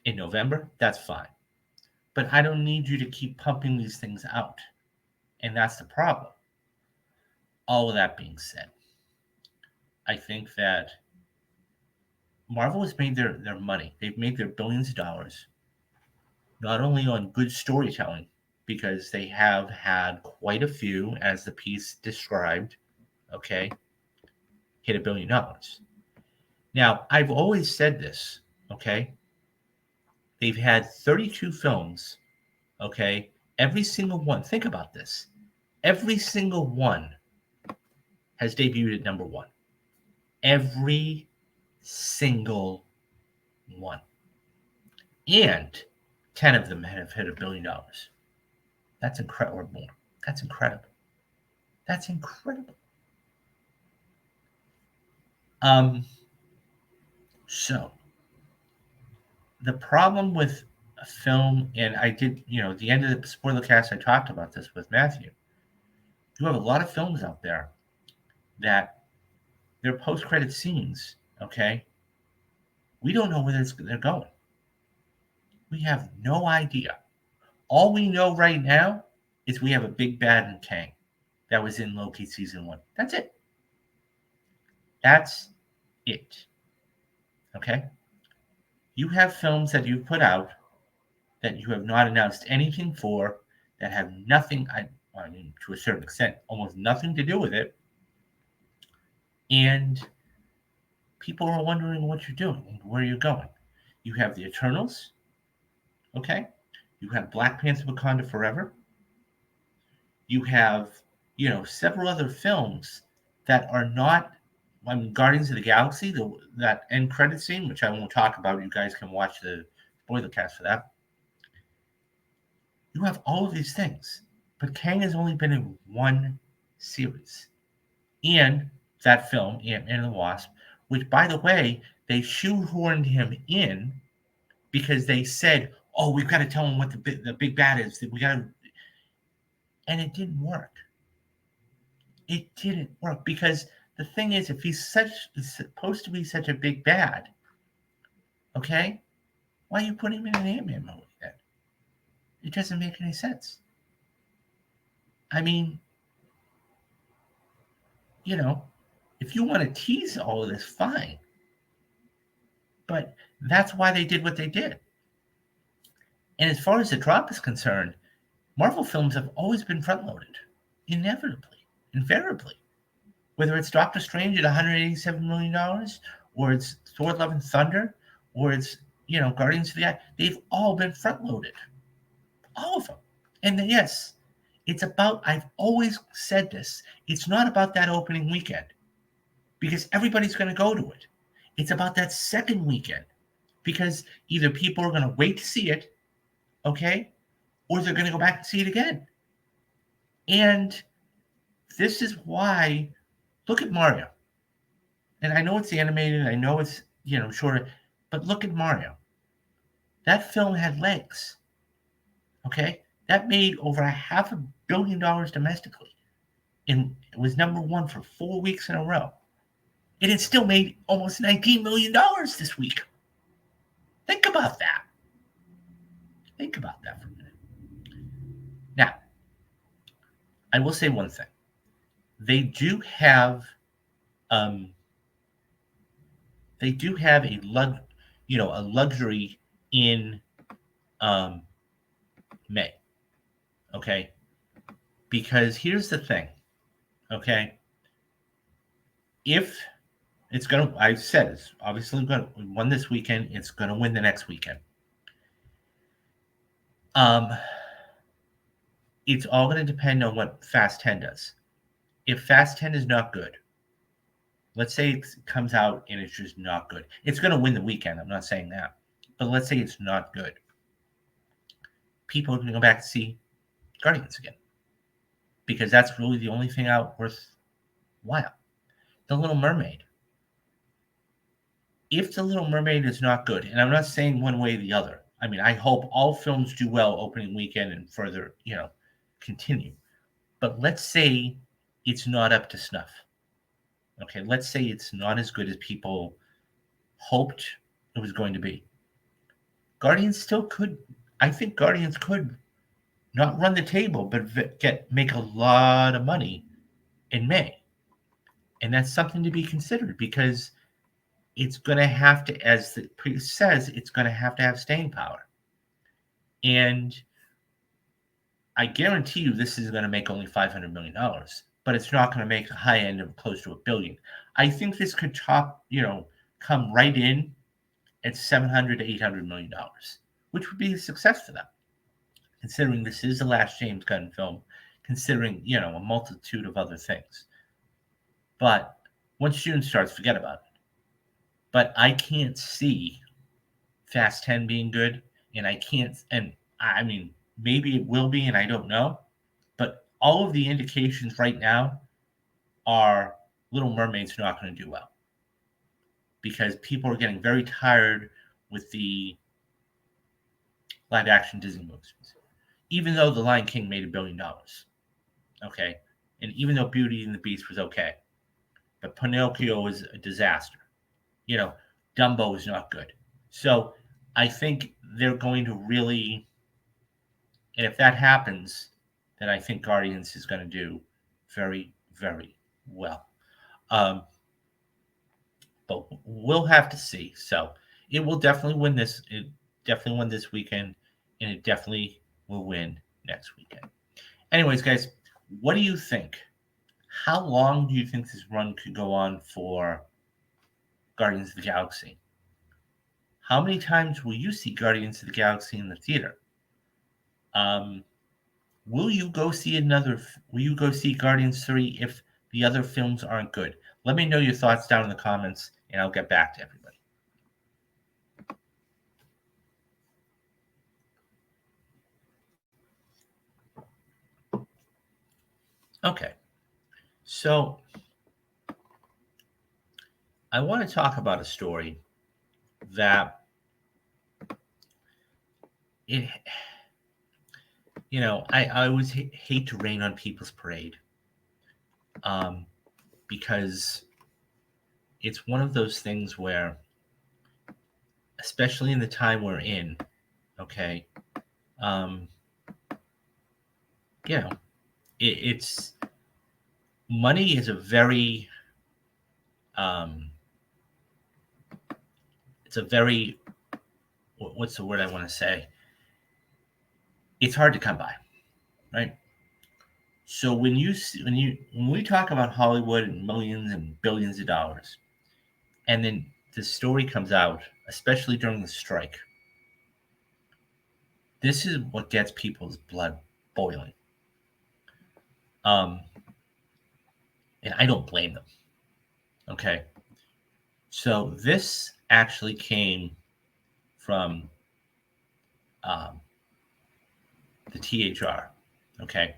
November, that's fine. But I don't need you to keep pumping these things out, and that's the problem. All of that being said, I think that Marvel has made their money. They've made their billions of dollars, not only on good storytelling, because they have had quite a few, as the piece described, okay, hit $1 billion. Now, I've always said this, okay? They've had 32 films, okay, Every single one, think about this. Every single one has debuted at number one. Every single one. And 10 of them have hit $1 billion. That's incredible, or more. That's incredible. That's incredible. So the problem with a film, and I did, at the end of the spoiler cast, I talked about this with Matthew. You have a lot of films out there that their post-credit scenes, okay, we don't know where they're going. We have no idea. All we know right now is we have a big bad in Kang that was in Loki season 1. That's it. That's it. Okay? You have films that you've put out that you have not announced anything for, that have nothing, I mean, to a certain extent, almost nothing to do with it. And people are wondering what you're doing and where you're going. You have the Eternals, okay? You have Black Panther Wakanda Forever. You have, several other films that are not, I mean, Guardians of the Galaxy, that end credit scene, which I won't talk about. You guys can watch the spoiler cast for that. You have all of these things, but Kang has only been in one series. And that film, Ant-Man and the Wasp, which, by the way, they shoehorned him in because they said, "Oh, we've got to tell him what the big bad is. We got to," and it didn't work. It didn't work because the thing is, if he's supposed to be such a big bad, okay, why are you putting him in an Ant-Man movie then? It doesn't make any sense. I mean, if you want to tease all of this, fine. But that's why they did what they did. And as far as the drop is concerned, Marvel films have always been front-loaded, inevitably, invariably. Whether it's Doctor Strange at $187 million, or it's Thor: Love and Thunder, or it's, Guardians of the Galaxy, they've all been front-loaded. All of them. And then, yes, it's about, I've always said this, it's not about that opening weekend, because everybody's going to go to it. It's about that second weekend, because either people are going to wait to see it, okay, or they're going to go back and see it again. And this is why, look at Mario. And I know it's animated, I know it's, shorter, but look at Mario. That film had legs, okay? That made over $500 million domestically. And it was number one for 4 weeks in a row. And it still made almost $19 million this week. Think about that. Think about that for a minute. Now, I will say one thing. They do have a luxury in May. Okay? Because here's the thing. Okay? If it's going to, I said it's obviously going to win this weekend, it's going to win the next weekend. It's all going to depend on what Fast 10 does. If Fast 10 is not good, let's say it comes out and it's just not good. It's going to win the weekend. I'm not saying that. But let's say it's not good. People are going to go back to see Guardians again. Because that's really the only thing out worthwhile. The Little Mermaid. If The Little Mermaid is not good, and I'm not saying one way or the other. I mean, I hope all films do well opening weekend and further, continue. But let's say it's not up to snuff. Okay, let's say it's not as good as people hoped it was going to be. Guardians still could, I think Guardians could not run the table, but make a lot of money in May. And that's something to be considered because it's going to have to, as the priest says, it's going to have staying power. And I guarantee you this is going to make only $500 million, but it's not going to make a high end of close to $1 billion. I think this could come right in at $700 to $800 million, which would be a success for them. considering this is the last James Gunn film, considering, a multitude of other things. But once June starts, forget about it. But I can't see Fast 10 being good, and I can't, and I mean, maybe it will be, and I don't know. But all of the indications right now are Little Mermaid's not going to do well because people are getting very tired with the live action Disney movies. Even though The Lion King made $1 billion, okay, and even though Beauty and the Beast was okay, but Pinocchio was a disaster. Dumbo is not good. So I think they're going to really, and if that happens, then I think Guardians is going to do very, very well. But we'll have to see. So it will definitely win this. It definitely win this weekend, and it definitely will win next weekend. Anyways, guys, what do you think? How long do you think this run could go on for Guardians of the Galaxy? How many times will you see Guardians of the Galaxy in the theater? Will you go see Guardians 3 if the other films aren't good? Let me know your thoughts down in the comments, and I'll get back to everybody. Okay, so I want to talk about a story that I always hate to rain on people's parade, because it's one of those things where, especially in the time we're in, okay, it's money is a very it's a very, what's the word I want to say? It's hard to come by, right? So when we talk about Hollywood and millions and billions of dollars, and then the story comes out, especially during the strike, this is what gets people's blood boiling. And I don't blame them. Okay. So this actually came from the THR. Okay.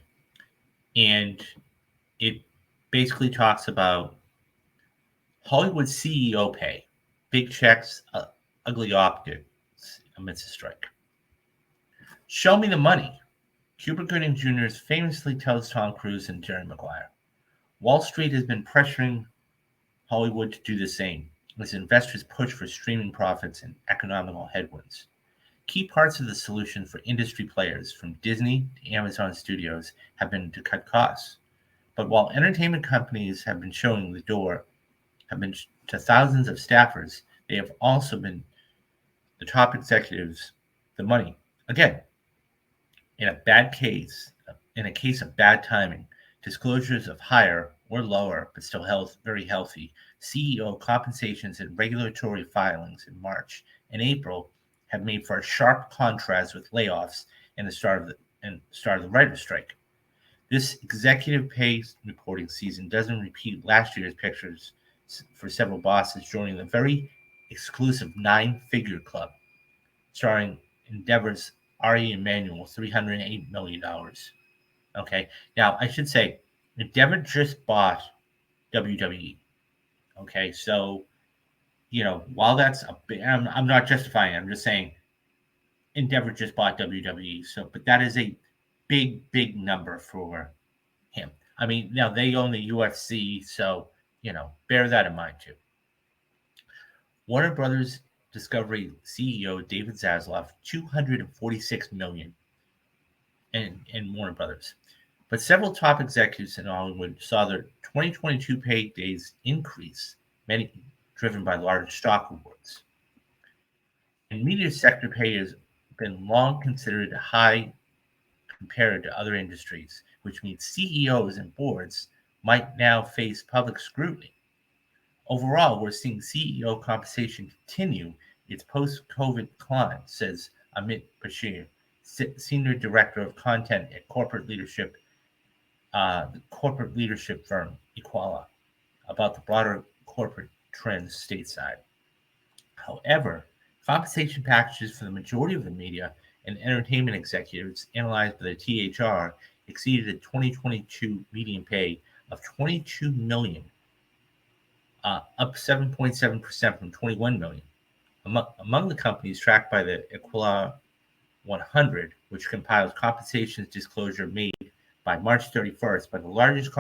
And it basically talks about Hollywood CEO pay, big checks, ugly optics amidst a strike. Show me the money. Cuba Gooding Jr. famously tells Tom Cruise and Jerry Maguire. Wall Street has been pressuring Hollywood to do the same as investors push for streaming profits and economical headwinds. Key parts of the solution for industry players, from Disney to Amazon Studios, have been to cut costs. But while entertainment companies have been showing the door, have been to thousands of staffers, they have also been the top executives the money. Again, in a case of bad timing, disclosures of higher or lower, but still very healthy, CEO compensations and regulatory filings in March and April have made for a sharp contrast with layoffs and the start of the writer's strike. This executive pay reporting season doesn't repeat last year's pictures for several bosses joining the very exclusive 9-figure club, starring Endeavor's Ari Emanuel, $308 million. Okay, now I should say, Endeavor just bought WWE. Okay, so while that's I'm not justifying it, I'm just saying Endeavor just bought WWE. So, but that is a big number for him. I mean, now they own the UFC, so bear that in mind too. Warner Brothers Discovery CEO David Zaslav, $246 million in Warner Brothers. But several top executives in Hollywood saw their 2022 paydays increase, many driven by large stock awards. And media sector pay has been long considered high compared to other industries, which means CEOs and boards might now face public scrutiny. Overall, we're seeing CEO compensation continue its post-COVID climb, says Amit Bashir, senior director of content at the corporate leadership firm Equala, about the broader corporate trends stateside. However, compensation packages for the majority of the media and entertainment executives analyzed by the THR exceeded a 2022 median pay of $22 million, up 7.7% from $21 million. Among the companies tracked by the Equala 100, which compiles compensation disclosure made by March 31st by the largest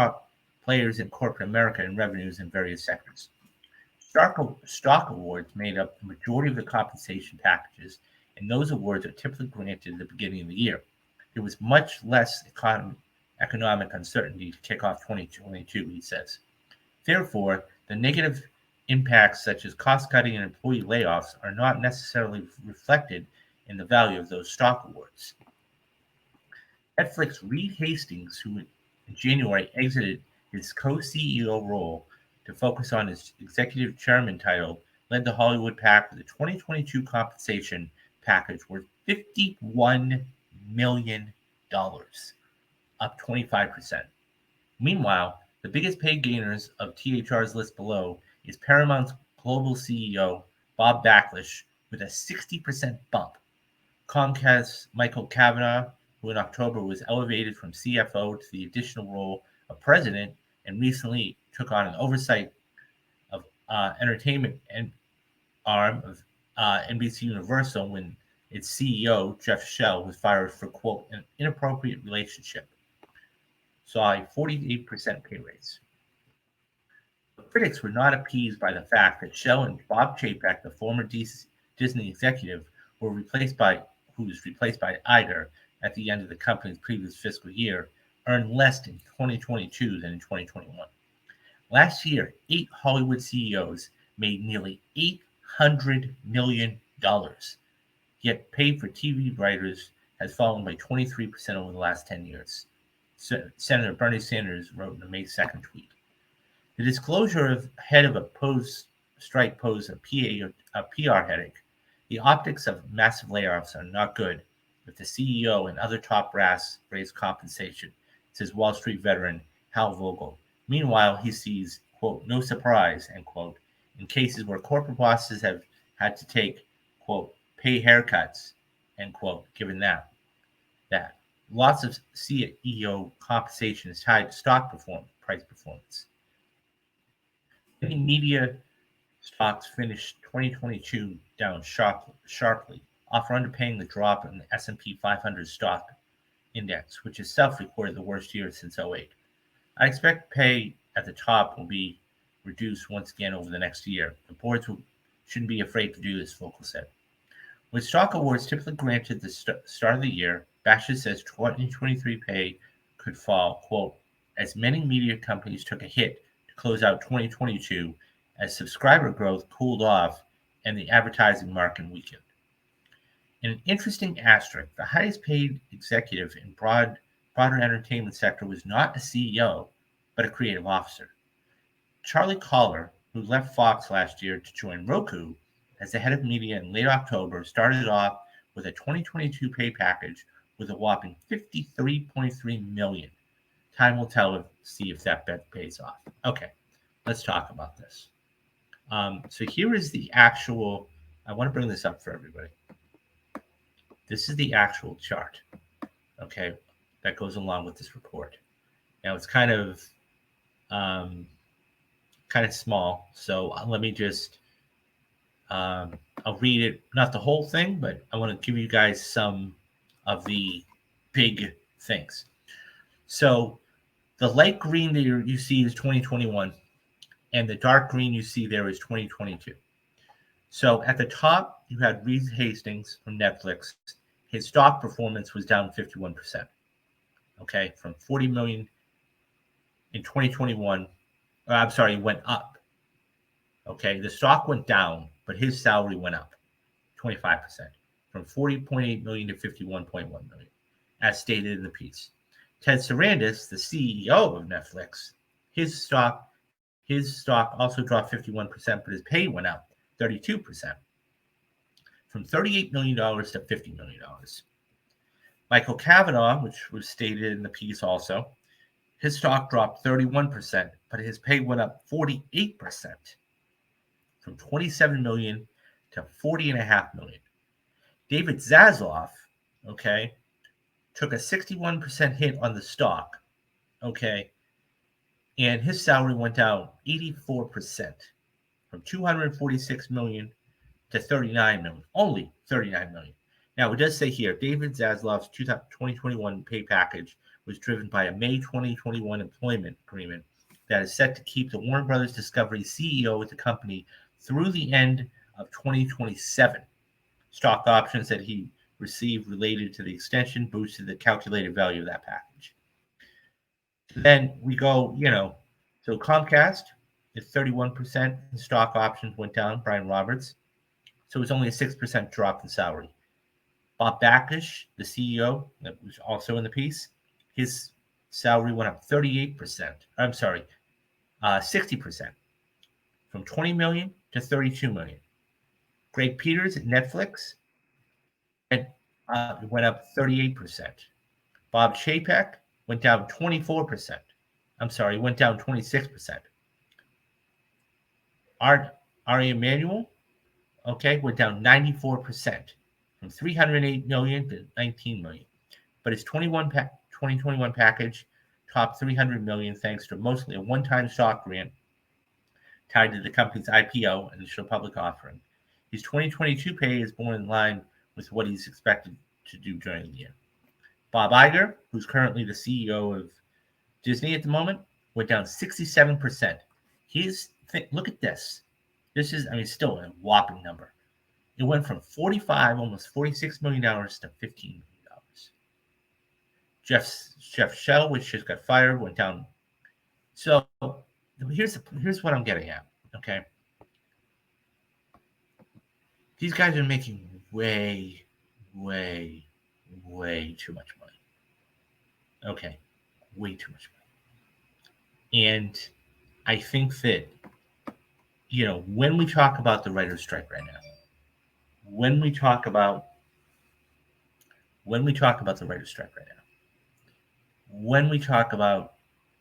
players in corporate America in revenues in various sectors. Stock awards made up the majority of the compensation packages, and those awards are typically granted at the beginning of the year. There was much less economic uncertainty to kick off 2022, he says. Therefore, the negative impacts such as cost-cutting and employee layoffs are not necessarily reflected in the value of those stock awards. Netflix Reed Hastings, who in January exited his co-CEO role to focus on his executive chairman title, led the Hollywood pack with a 2022 compensation package worth $51 million, up 25%. Meanwhile, the biggest pay gainers of THR's list below is Paramount's global CEO, Bob Backlish, with a 60% bump. Comcast's Michael Kavanagh, who in October was elevated from CFO to the additional role of president and recently took on an oversight of entertainment and arm of NBC Universal when its CEO, Jeff Shell, was fired for, quote, an inappropriate relationship, saw a 48% pay raise. The critics were not appeased by the fact that Shell and Bob Chapek, the former Disney executive, who was replaced by Iger at the end of the company's previous fiscal year, earned less in 2022 than in 2021. Last year, 8 Hollywood CEOs made nearly $800 million, yet pay for TV writers has fallen by 23% over the last 10 years. Senator Bernie Sanders wrote in a May 2nd tweet. The disclosure of head of a strike posed a PR headache. The optics of massive layoffs are not good if the CEO and other top brass raise compensation, says Wall Street veteran Hal Vogel. Meanwhile, he sees, quote, no surprise, end quote, in cases where corporate bosses have had to take, quote, pay haircuts, end quote, given that. Lots of CEO compensation is tied to stock price performance. Many media stocks finished 2022 down sharply, often underpaying the drop in the S&P 500 stock index, which itself recorded the worst year since 2008. I expect pay at the top will be reduced once again over the next year. The boards shouldn't be afraid to do this, Vogel said. With stock awards typically granted at the start of the year, Backlish says 2023 pay could fall, quote, as many media companies took a hit to close out 2022 as subscriber growth cooled off and the advertising market weakened. In an interesting asterisk, the highest paid executive in broader entertainment sector was not a CEO, but a creative officer. Charlie Collar, who left Fox last year to join Roku as the head of media in late October, started off with a 2022 pay package with a whopping $53.3 million. Time will tell see if that bet pays off. Okay, let's talk about this. So here is the actual, I want to bring this up for everybody. This is the actual chart, okay, that goes along with this report. Now it's kind of small, so let me just, I'll read it, not the whole thing, but I want to give you guys some of the big things. So the light green that you see is 2021, and the dark green you see there is 2022. So at the top, you had Reed Hastings from Netflix. His stock performance was down 51%. Okay, from 40 million in 2021. I'm sorry, he went up. Okay, the stock went down, but his salary went up 25%, from 40.8 million to 51.1 million, as stated in the piece. Ted Sarandos, the CEO of Netflix, his stock also dropped 51%, but his pay went up 32%, from $38 million to $50 million. Michael Kavanaugh, which was stated in the piece also, his stock dropped 31%, but his pay went up 48%, from 27 million to 40.5 million. David Zaslav, okay, took a 61% hit on the stock, okay, and his salary went down 84%, from 246 million to 39 million, only 39 million. Now, it does say here, David Zaslav's 2021 pay package was driven by a May 2021 employment agreement that is set to keep the Warner Brothers Discovery CEO at the company through the end of 2027. Stock options that he received related to the extension boosted the calculated value of that package. Then we go, so Comcast is 31%. The stock options went down, Brian Roberts. So it was only a 6% drop in salary. Bob Bakish, the CEO, that was also in the piece, his salary went up 38%. I'm sorry, 60%, from 20 million to 32 million. Greg Peters at Netflix went up 38%. Bob Chapek went down 24%. I'm sorry, went down 26%. Ari Emanuel, okay, went down 94%, from 308 million to 19 million. But his 2021 package topped 300 million thanks to mostly a one-time stock grant tied to the company's IPO and initial public offering. His 2022 pay is more in line with what he's expected to do during the year. Bob Iger, who's currently the CEO of Disney at the moment, went down 67%. Look at this. This is, still a whopping number. It went from almost $46 million to $15 million. Jeff Shell, which just got fired, went down. So here's what I'm getting at. Okay, these guys are making way, way, way too much money. Okay, way too much money. And I think that, when we talk about the writer's strike right now, when we talk about the writer's strike right now, when we talk about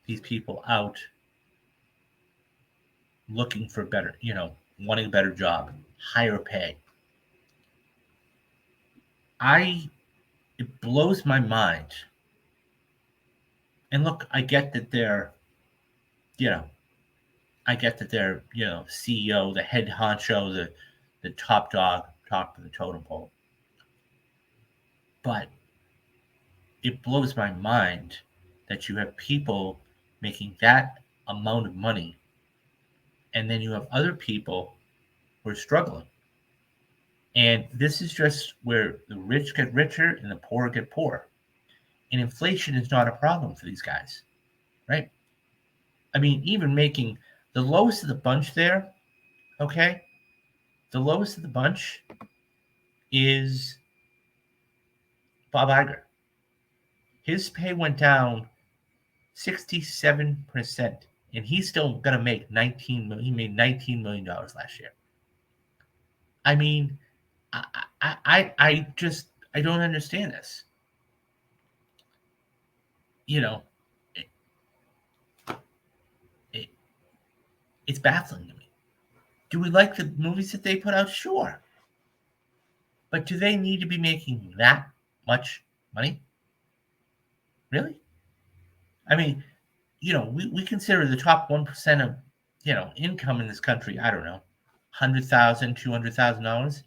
these people out looking for better, wanting a better job, higher pay, it blows my mind. And look, I get that they're CEO, the head honcho, the top dog, top of the totem pole. But it blows my mind that you have people making that amount of money, and then you have other people who are struggling. And this is just where the rich get richer and the poor get poorer. And inflation is not a problem for these guys, right? Even making the lowest of the bunch there, okay? The lowest of the bunch is Bob Iger. His pay went down 67%, and he's still going to make $19 million. He made $19 million last year. I don't understand this. It's baffling to me. Do we like the movies that they put out? Sure. But do they need to be making that much money? Really? We consider the top 1% of, income in this country, I don't know, $100,000, $200,000.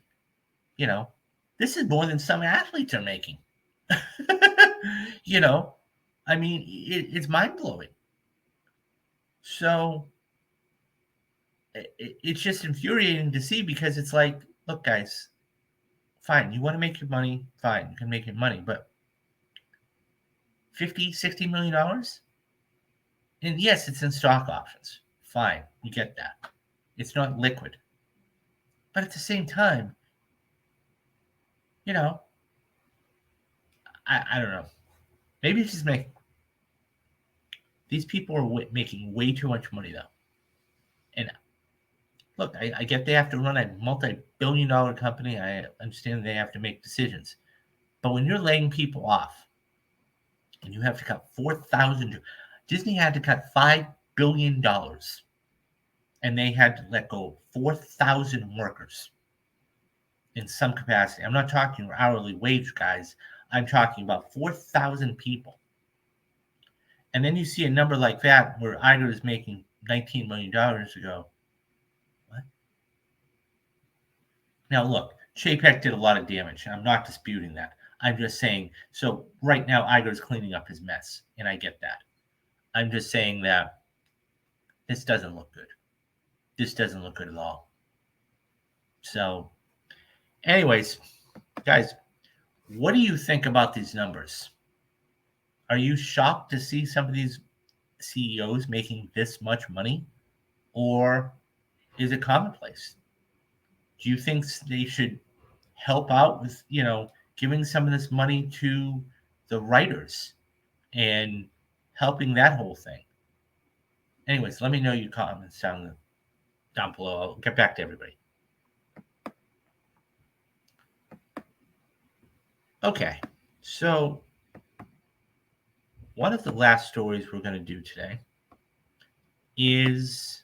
This is more than some athletes are making. It's mind-blowing. So it's just infuriating to see, because it's like, look, guys, fine, you want to make your money, fine, you can make your money, but $50, $60 million? And yes, it's in stock options. Fine, we get that. It's not liquid. But at the same time, I don't know. Maybe it's just these people are making way too much money, though. And look, I get they have to run a multi-billion-dollar company. I understand they have to make decisions. But when you're laying people off and you have to cut 4,000, Disney had to cut $5 billion, and they had to let go of 4,000 workers in some capacity. I'm not talking hourly wage guys. I'm talking about 4,000 people. And then you see a number like that where Iger is making $19 million to go, what? Now, look, Chapek did a lot of damage, and I'm not disputing that. I'm just saying, so right now Iger's cleaning up his mess, and I get that. I'm just saying that this doesn't look good. This doesn't look good at all. So, anyways, guys, what do you think about these numbers? Are you shocked to see some of these CEOs making this much money, or is it commonplace? Do you think they should help out with, giving some of this money to the writers and helping that whole thing? Anyways, let me know your comments down below. I'll get back to everybody. Okay, so one of the last stories we're going to do today is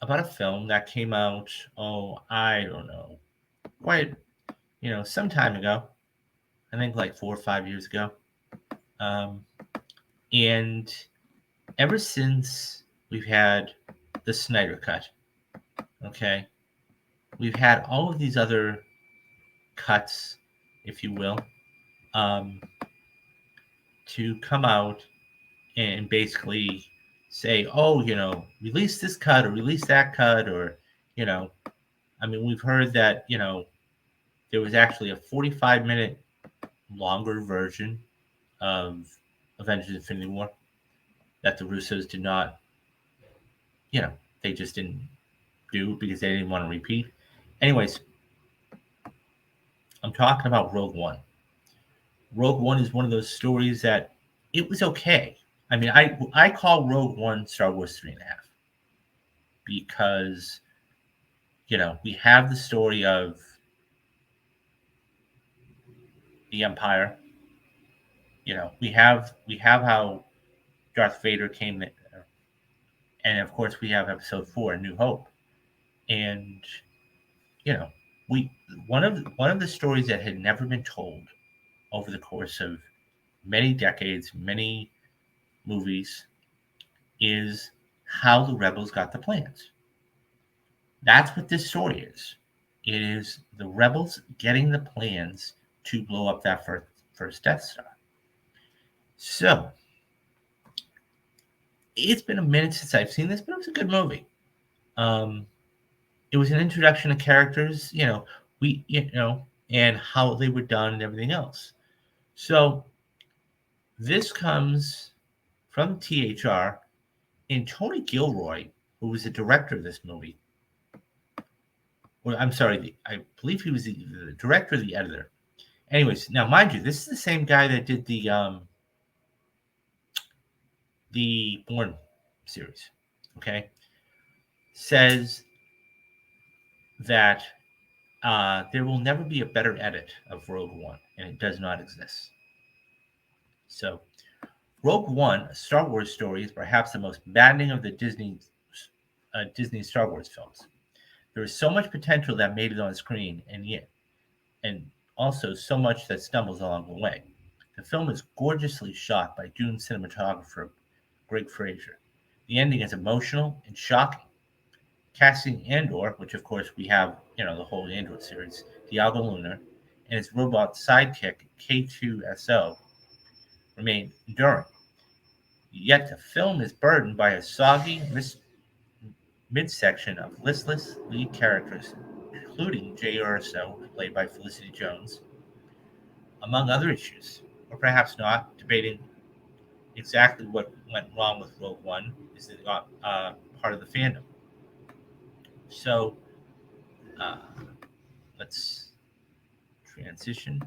about a film that came out, I don't know, quite, some time ago. I think like 4 or 5 years ago. And ever since we've had the Snyder Cut, okay, we've had all of these other cuts, if you will, to come out and basically say, release this cut or release that cut, or, we've heard that, there was actually a 45-minute longer version of Avengers Infinity War that the Russos did not, they just didn't do because they didn't want to repeat. Anyways, I'm talking about Rogue One. Rogue One is one of those stories that it was okay. I call Rogue One Star Wars 3.5 because, we have the story of the Empire. We have how Darth Vader came in, and of course we have Episode 4, A New Hope, and one of the stories that had never been told over the course of many decades, many movies, is how the rebels got the plans. That's what this story is. It is the rebels getting the plans to blow up that first Death Star. So, it's been a minute since I've seen this, but it was a good movie. It was an introduction to characters, and how they were done and everything else. So, this comes from THR, and Tony Gilroy, who was the director of this movie. Well, I'm sorry, I believe he was the director or the editor. Anyways, now mind you, this is the same guy that did the Bourne series. Okay, says that there will never be a better edit of Rogue One, and it does not exist. So, Rogue One, a Star Wars story, is perhaps the most maddening of the Disney Star Wars films. There is so much potential that made it on screen, and also so much that stumbles along the way. The film is gorgeously shot by Dune cinematographer Greg Fraser. The ending is emotional and shocking. Casting Andor, which of course we have, the whole Andor series, Diego Luna, and his robot sidekick K2SO remain enduring. Yet the film is burdened by a soggy midsection of listless lead characters, including Jay Erso, played by Felicity Jones, among other issues, or perhaps not. Debating exactly what went wrong with Rogue One is part of the fandom. So let's transition.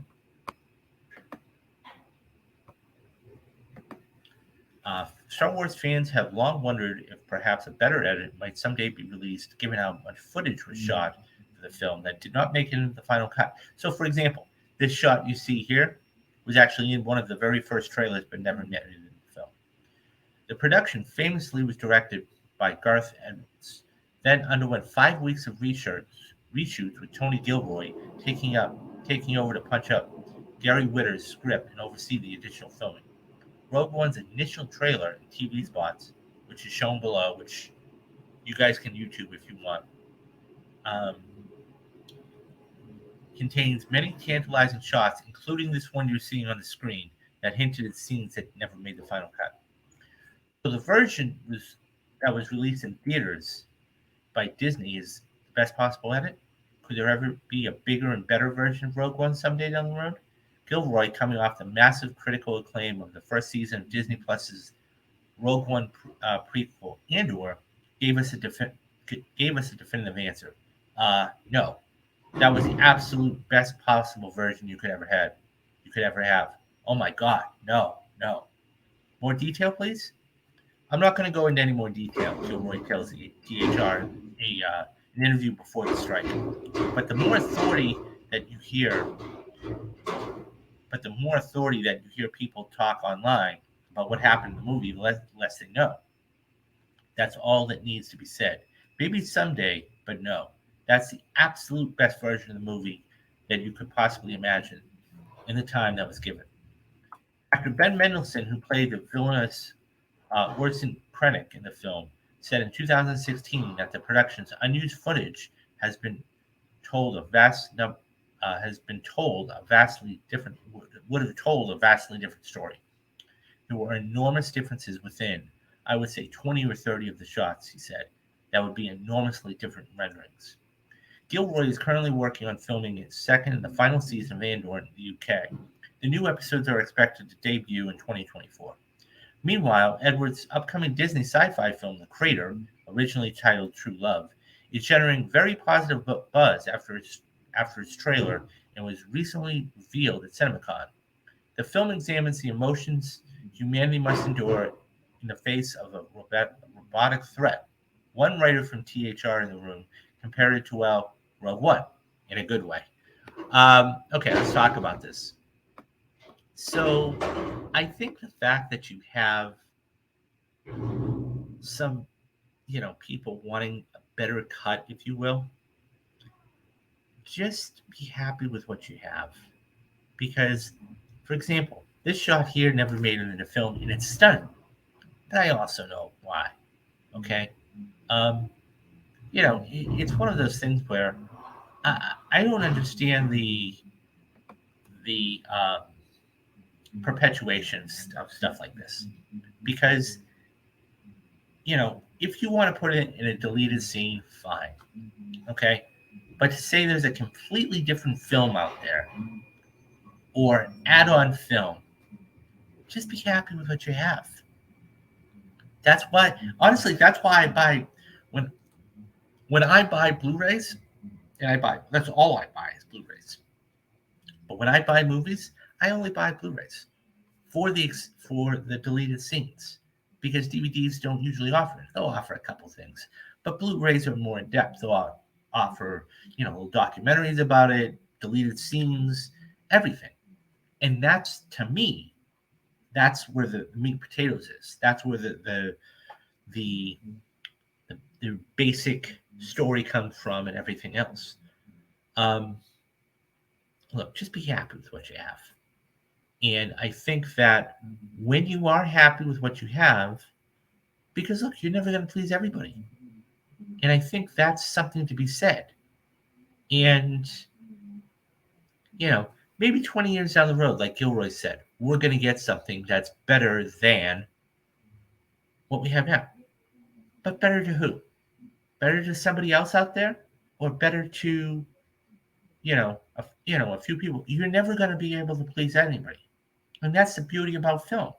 Star Wars fans have long wondered if perhaps a better edit might someday be released, given how much footage was shot for the film that did not make it into the final cut. So, for example, This shot you see here was actually in one of the very first trailers, but never made it in the film. The production famously was directed by Garth Edwards, then underwent 5 weeks of reshoots with Tony Gilroy taking over to punch up Gary Witter's script and oversee the additional filming. Rogue One's initial trailer and TV spots, which is shown below, which you guys can YouTube if you want, um, contains many tantalizing shots, including this one you're seeing on the screen, that hinted at scenes that never made the final cut. So the version that was released in theaters by Disney is the best possible edit. Could there ever be a bigger and better version of Rogue One someday down the road? Gilroy, coming off the massive critical acclaim of the first season of Disney Plus's Rogue One prequel, Andor, gave us a definitive answer. No, that was the absolute best possible version you could ever have. Oh my God, no. More detail, please. I'm not going to go into any more detail. Gilroy tells the THR an interview before the strike. But the more authority that you hear people talk online about what happened in the movie, the less they know. That's all that needs to be said. Maybe someday, but no. That's the absolute best version of the movie that you could possibly imagine in the time that was given. Actor Ben Mendelsohn, who played the villainous Orson Krennic in the film, said in 2016 that the production's unused footage has been told a vastly different story. There were enormous differences within, I would say 20 or 30 of the shots, he said, that would be enormously different renderings. Gilroy is currently working on filming its second and the final season of Andor in the UK. The new episodes are expected to debut in 2024. Meanwhile, Edwards' upcoming Disney sci-fi film, The Crater, originally titled True Love, is generating very positive buzz after its trailer and was recently revealed at CinemaCon. The film examines the emotions humanity must endure in the face of a robotic threat. One writer from THR in the room compared it to, Rogue One, in a good way. Okay, let's talk about this. So I think the fact that you have some, people wanting a better cut, if you will, just be happy with what you have. Because, for example, this shot here never made it in the film, and it's stunning. But I also know why. Okay? It's one of those things where I don't understand the perpetuations of stuff like this. Because, if you want to put it in a deleted scene, fine. Okay? But to say there's a completely different film out there or add-on film, just be happy with what you have. That's why I buy when I buy Blu-rays, and that's all I buy is Blu-rays. But when I buy movies, I only buy Blu-rays for the deleted scenes, because DVDs don't usually offer it. They'll offer a couple things, but Blu-rays are more in depth. They'll offer little documentaries about it, deleted scenes, everything. And that's, to me, that's where the meat and potatoes is. That's where the basic story comes from and everything else. Look, just be happy with what you have. And I think that when you are happy with what you have, because look, you're never going to please everybody. And I think that's something to be said. And, maybe 20 years down the road, like Gilroy said, we're going to get something that's better than what we have now. But better to who? Better to somebody else out there? Or better to, a few people? You're never going to be able to please anybody. And that's the beauty about film,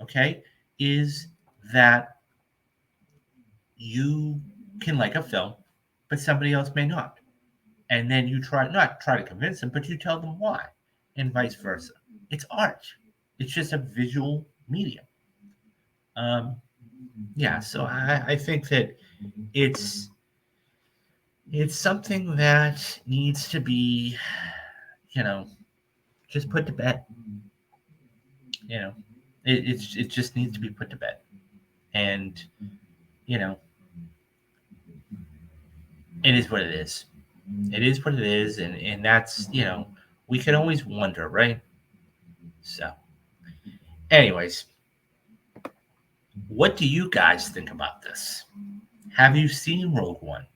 okay? Is that you can like a film, but somebody else may not. And then you not try to convince them, but you tell them why, and vice versa. It's art. It's just a visual medium. So I think that it's something that needs to be, just put to bed. You know, it just needs to be put to bed. And, you know, it is what it is. It is what it is. And that's, we can always wonder, right? So, anyways, what do you guys think about this? Have you seen Rogue One?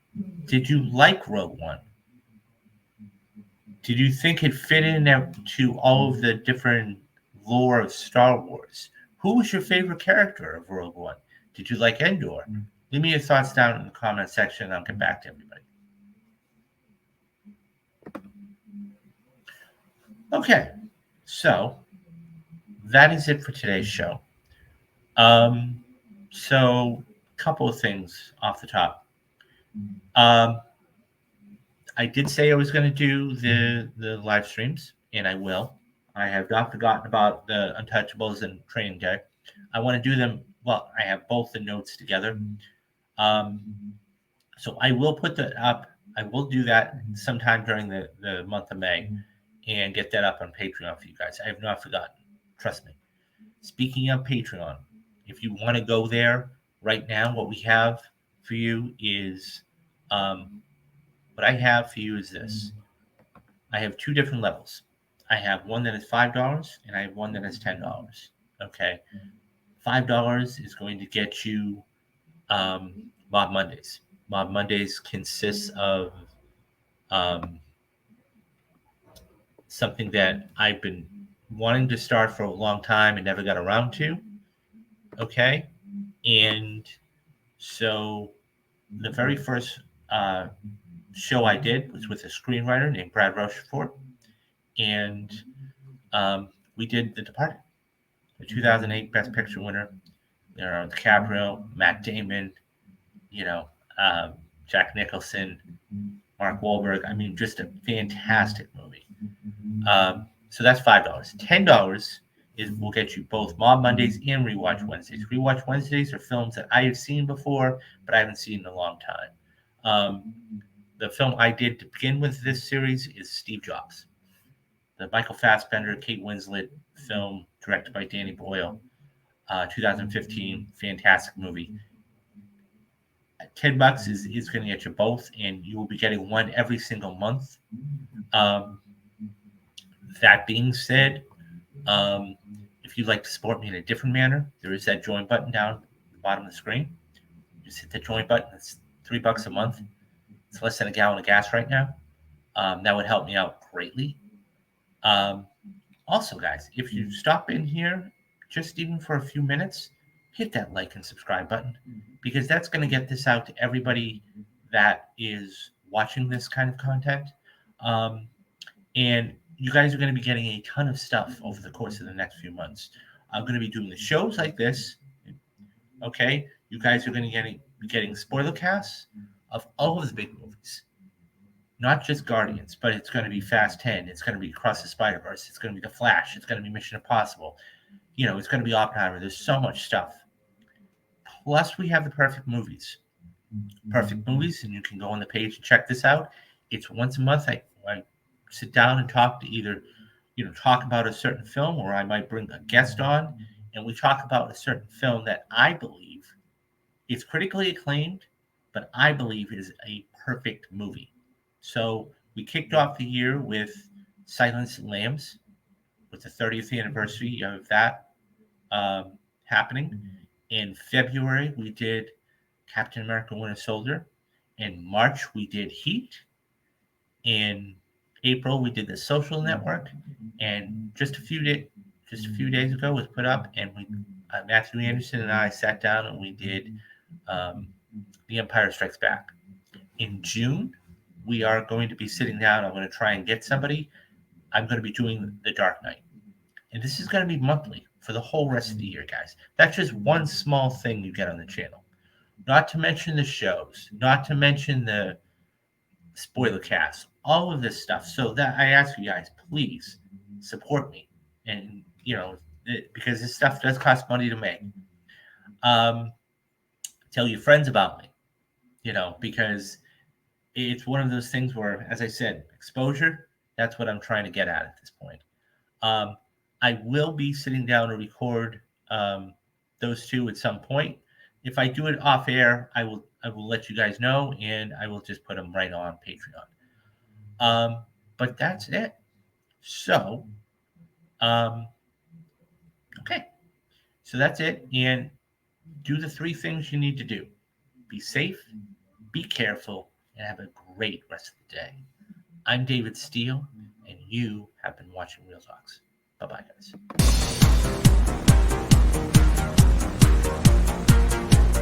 Did you like Rogue One? Did you think it fit in to all of the different lore of Star Wars? Who was your favorite character of Rogue One? Did you like Endor? Leave me your thoughts down in the comment section and I'll get back to everybody. Okay, so that is it for today's show. So a couple of things off the top. I did say I was going to do the live streams, and I will. I have not forgotten about the Untouchables and Training Day. I want to do them. Well, I have both the notes together. So I will put that up. I will do that sometime during the month of May and get that up on Patreon for you guys. I have not forgotten. Trust me. Speaking of Patreon, if you want to go there right now, what we have for you is what I have for you is this. I have two different levels. I have one that is $5 and I have one that is $10. Okay. $5 is going to get you Mob Mondays. Mob Mondays consists of something that I've been wanting to start for a long time and never got around to. Okay. And so the very first show I did was with a screenwriter named Brad Rochefort. And we did The Departed, the 2008 Best Picture winner. DiCaprio, Matt Damon, Jack Nicholson, Mark Wahlberg. I mean, just a fantastic movie. So that's $5. $10 will get you both Mob Mondays and Rewatch Wednesdays. Rewatch Wednesdays are films that I have seen before, but I haven't seen in a long time. The film I did to begin with this series is Steve Jobs, the Michael Fassbender, Kate Winslet film directed by Danny Boyle, 2015, fantastic movie. $10 is going to get you both, and you will be getting one every single month. That being said, if you'd like to support me in a different manner, there is that join button down at the bottom of the screen. Just hit the join button. It's $3 a month. It's less than a gallon of gas right now. That would help me out greatly. Also, guys, if you stop in here just even for a few minutes, hit that like and subscribe button, because that's going to get this out to everybody that is watching this kind of content. And you guys are going to be getting a ton of stuff over the course of the next few months. I'm going to be doing the shows like this. Okay, you guys are going to be getting spoiler casts of all of the big movies. Not just Guardians, but it's going to be Fast 10. It's going to be Across the Spider-Verse. It's going to be The Flash. It's going to be Mission Impossible. It's going to be Oppenheimer. There's so much stuff. Plus, we have the Perfect Movies. Perfect Movies, and you can go on the page and check this out. It's once a month. I sit down and talk to either, talk about a certain film, or I might bring a guest on, and we talk about a certain film that I believe is critically acclaimed, but I believe is a perfect movie. So we kicked off the year with Silence of the Lambs, with the 30th anniversary of that happening. In February, we did Captain America Winter Soldier. In March, we did Heat. In April, we did The Social Network. And just a few days ago was put up, and Matthew Anderson and I sat down and we did The Empire Strikes Back. In June, we are going to be sitting down. I'm going to try and get somebody. I'm going to be doing The Dark Knight. And this is going to be monthly for the whole rest of the year, guys. That's just one small thing you get on the channel. Not to mention the shows, not to mention the spoiler cast, all of this stuff. So that I ask you guys, please support me. And, because this stuff does cost money to make. Tell your friends about me, because it's one of those things where, as I said, exposure, that's what I'm trying to get at this point. I will be sitting down to record those two at some point. If I do it off air, I will let you guys know, and I will just put them right on Patreon. But that's it. So, okay. So that's it. And do the 3 things you need to do. Be safe, be careful, and have a great rest of the day. I'm David Steele, and you have been watching Real Talks. Bye-bye, guys.